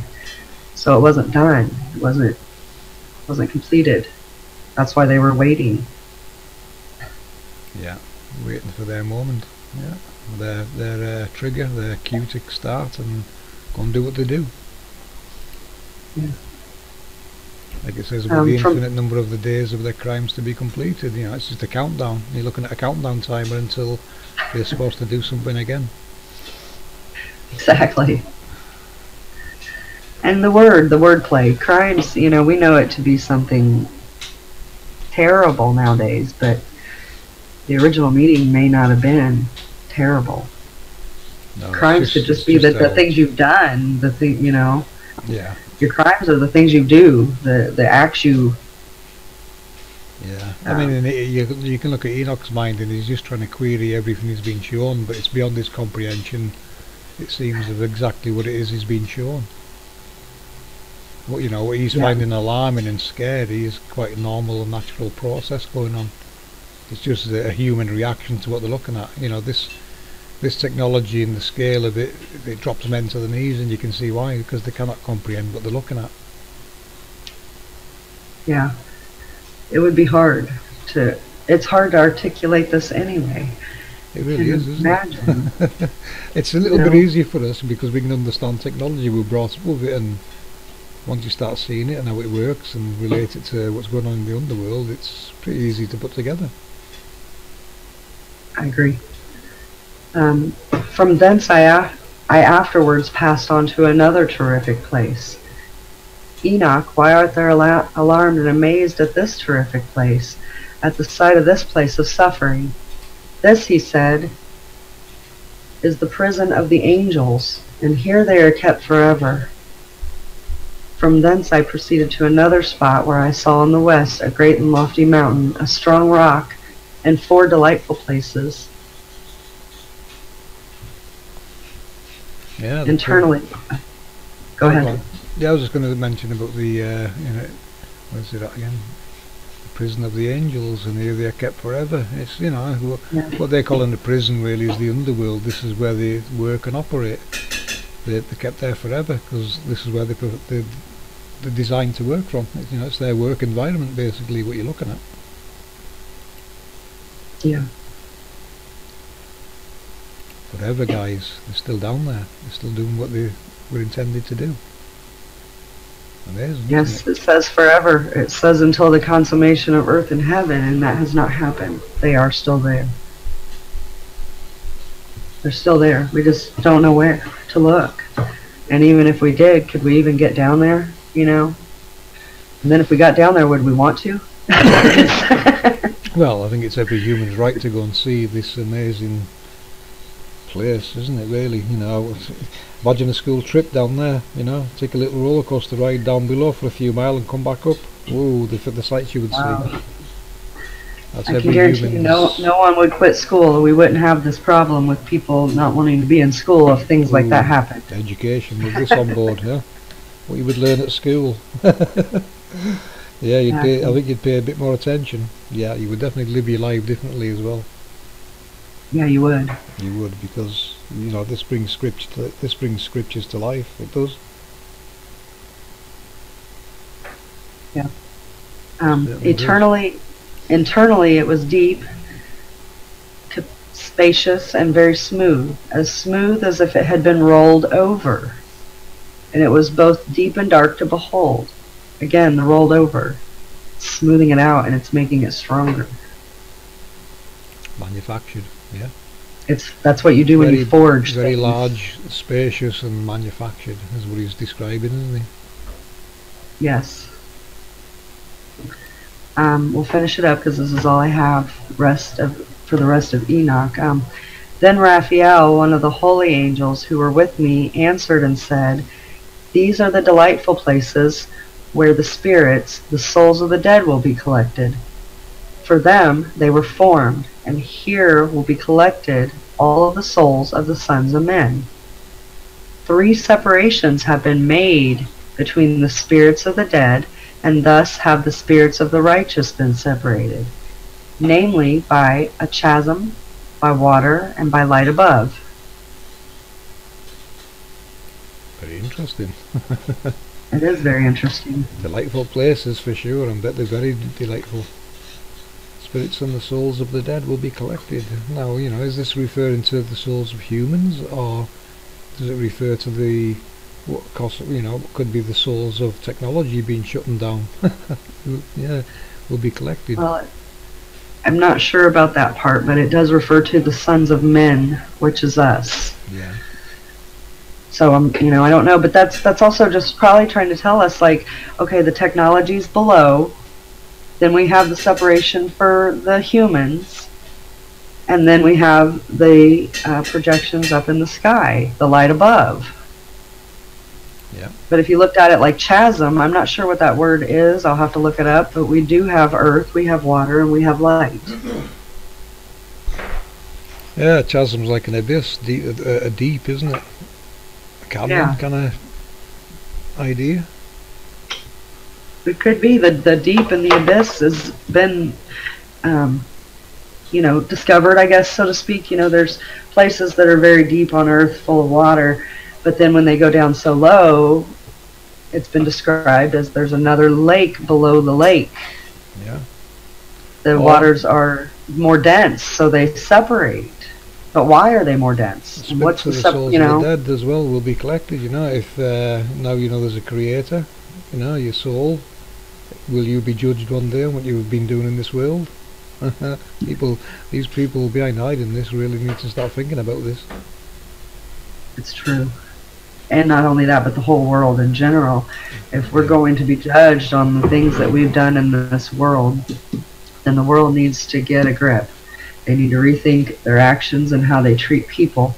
So it wasn't done. It wasn't completed. That's why they were waiting. Yeah, waiting for their moment. Yeah, their trigger, their cue to start and go and do what they do. Yeah. Like it says, with the infinite number of the days of their crimes to be completed. You know, it's just a countdown. You're looking at a countdown timer until they're supposed to do something again. Exactly. And the wordplay, crimes, you know, we know it to be something terrible nowadays, but the original meaning may not have been terrible. No, crimes could just be the things you've done, you know. Yeah. Your crimes are the things you do, the acts you... Yeah, I mean, you can look at Enoch's mind and he's just trying to query everything he's been shown, but it's beyond his comprehension, it seems, of exactly what it is he's been shown. What he's finding alarming and scary is quite a normal and natural process going on. It's just a human reaction to what they're looking at. You know, this technology and the scale of it drops men to the knees, and you can see why, because they cannot comprehend what they're looking at. Yeah, it would be hard to... It's hard to articulate this anyway. It really is, isn't it? It's a little bit easier for us because we can understand technology. We're brought up with it, and once you start seeing it and how it works and relate it to what's going on in the underworld, it's pretty easy to put together. I agree. From thence I afterwards passed on to another terrific place. Enoch, why art thou alarmed and amazed at this terrific place, at the sight of this place of suffering? This, he said, is the prison of the angels, and here they are kept forever. From thence I proceeded to another spot where I saw in the west a great and lofty mountain, a strong rock, and 4 delightful places. Yeah. Internally. Go ahead. Yeah, I was just going to mention about the, where's it at again? The prison of the angels, and here they are kept forever. It's, what they're calling the prison really is the underworld. This is where they work and operate. They're kept there forever because this is where they're designed to work from. It's their work environment, basically, what you're looking at. Yeah. Forever, guys. They're still down there. They're still doing what they were intended to do. Amazing. Yes, it says forever. It says until the consummation of earth and heaven, and that has not happened. They are still there. They're still there. We just don't know where to look. And even if we did, could we even get down there? And then if we got down there, would we want to? Well, I think it's every human's right to go and see this amazing place, isn't it, really? Imagine a school trip down there, take a little roller coaster ride down below for a few miles and come back up. Whoa, the sights you would see. That's I can guarantee you no one would quit school. We wouldn't have this problem with people not wanting to be in school if things like that happened. Education, with this on board, yeah? What you would learn at school. Yeah, I think you'd pay a bit more attention. Yeah, you would definitely live your life differently as well. Yeah, you would. You would, because this brings scriptures to life. It does. Yeah. Internally, it was deep, spacious, and very smooth as if it had been rolled over. And it was both deep and dark to behold. Again, the rolled over, smoothing it out, and it's making it stronger. Manufactured, yeah. That's what you do when you forge very things. Large, spacious, and manufactured is what he's describing, isn't he? Yes. We'll finish it up because this is all I have for the rest of Enoch. Then Raphael, one of the holy angels who were with me, answered and said, "These are the delightful places where the spirits, the souls of the dead, will be collected. For them they were formed, and here will be collected all of the souls of the sons of men." 3 separations have been made between the spirits of the dead, and thus have the spirits of the righteous been separated, namely by a chasm, by water, and by light above. Very interesting. It is very interesting. Delightful places for sure, and bet they're very delightful. Spirits and the souls of the dead will be collected. Now, is this referring to the souls of humans, or does it refer to the what could be the souls of technology being shut down? Yeah, will be collected. Well, I'm not sure about that part, but it does refer to the sons of men, which is us. Yeah. So I don't know, but that's also just probably trying to tell us, like, okay, the technology's below, then we have the separation for the humans, and then we have the projections up in the sky, the light above. Yeah. But if you looked at it like chasm, I'm not sure what that word is. I'll have to look it up. But we do have earth, we have water, and we have light. Yeah, chasm's like an abyss, a deep, isn't it? A cavern kind of idea. It could be the deep and the abyss has been, discovered, I guess, so to speak. There's places that are very deep on Earth, full of water, but then when they go down so low, it's been described as there's another lake below the lake. Yeah. The waters are more dense, so they separate. But why are they more dense? And what's the souls of the dead as well will be collected. If now there's a creator, your soul. Will you be judged one day on what you've been doing in this world? These people behind hiding this really need to start thinking about this. It's true. And not only that, but the whole world in general. If we're going to be judged on the things that we've done in this world, then the world needs to get a grip. They need to rethink their actions and how they treat people.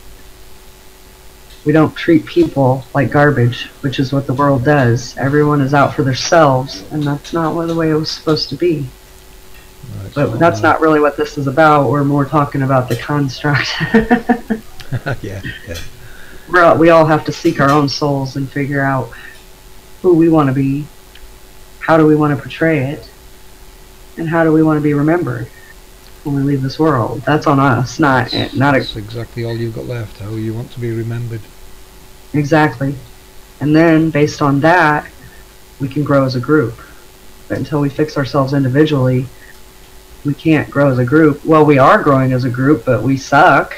We don't treat people like garbage, which is what the world does. Everyone is out for themselves, and that's not the way it was supposed to be. Right, but that's not really what this is about. We're more talking about the construct. Yeah. We all have to seek our own souls and figure out who we want to be, how do we want to portray it, and how do we want to be remembered when we leave this world. That's on us, not That's exactly all you've got left, how you want to be remembered. Exactly. And then, based on that, we can grow as a group. But until we fix ourselves individually, we can't grow as a group. Well, we are growing as a group, but we suck.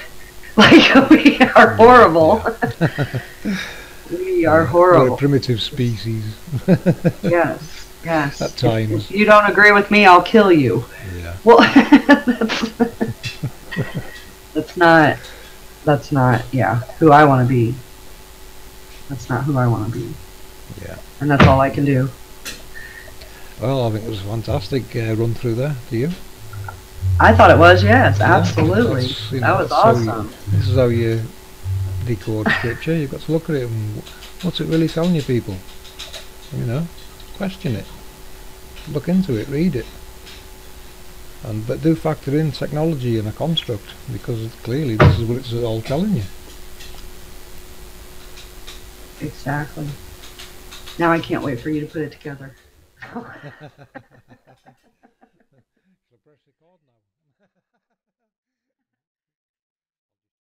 Like, we are horrible. Yeah. We are horrible. We're a primitive species. Yes. At times. If you don't agree with me, I'll kill you. Yeah. Well, that's not, who I want to be. That's not who I want to be. Yeah. And that's all I can do. Well, I think it was a fantastic run through there. Do you? I thought it was, yes, absolutely. That was awesome. This is how you decode scripture. You've got to look at it and what's it really telling you, people? Question it. Look into it, read it. But do factor in technology and a construct, because clearly this is what it's all telling you. Exactly. Now I can't wait for you to put it together.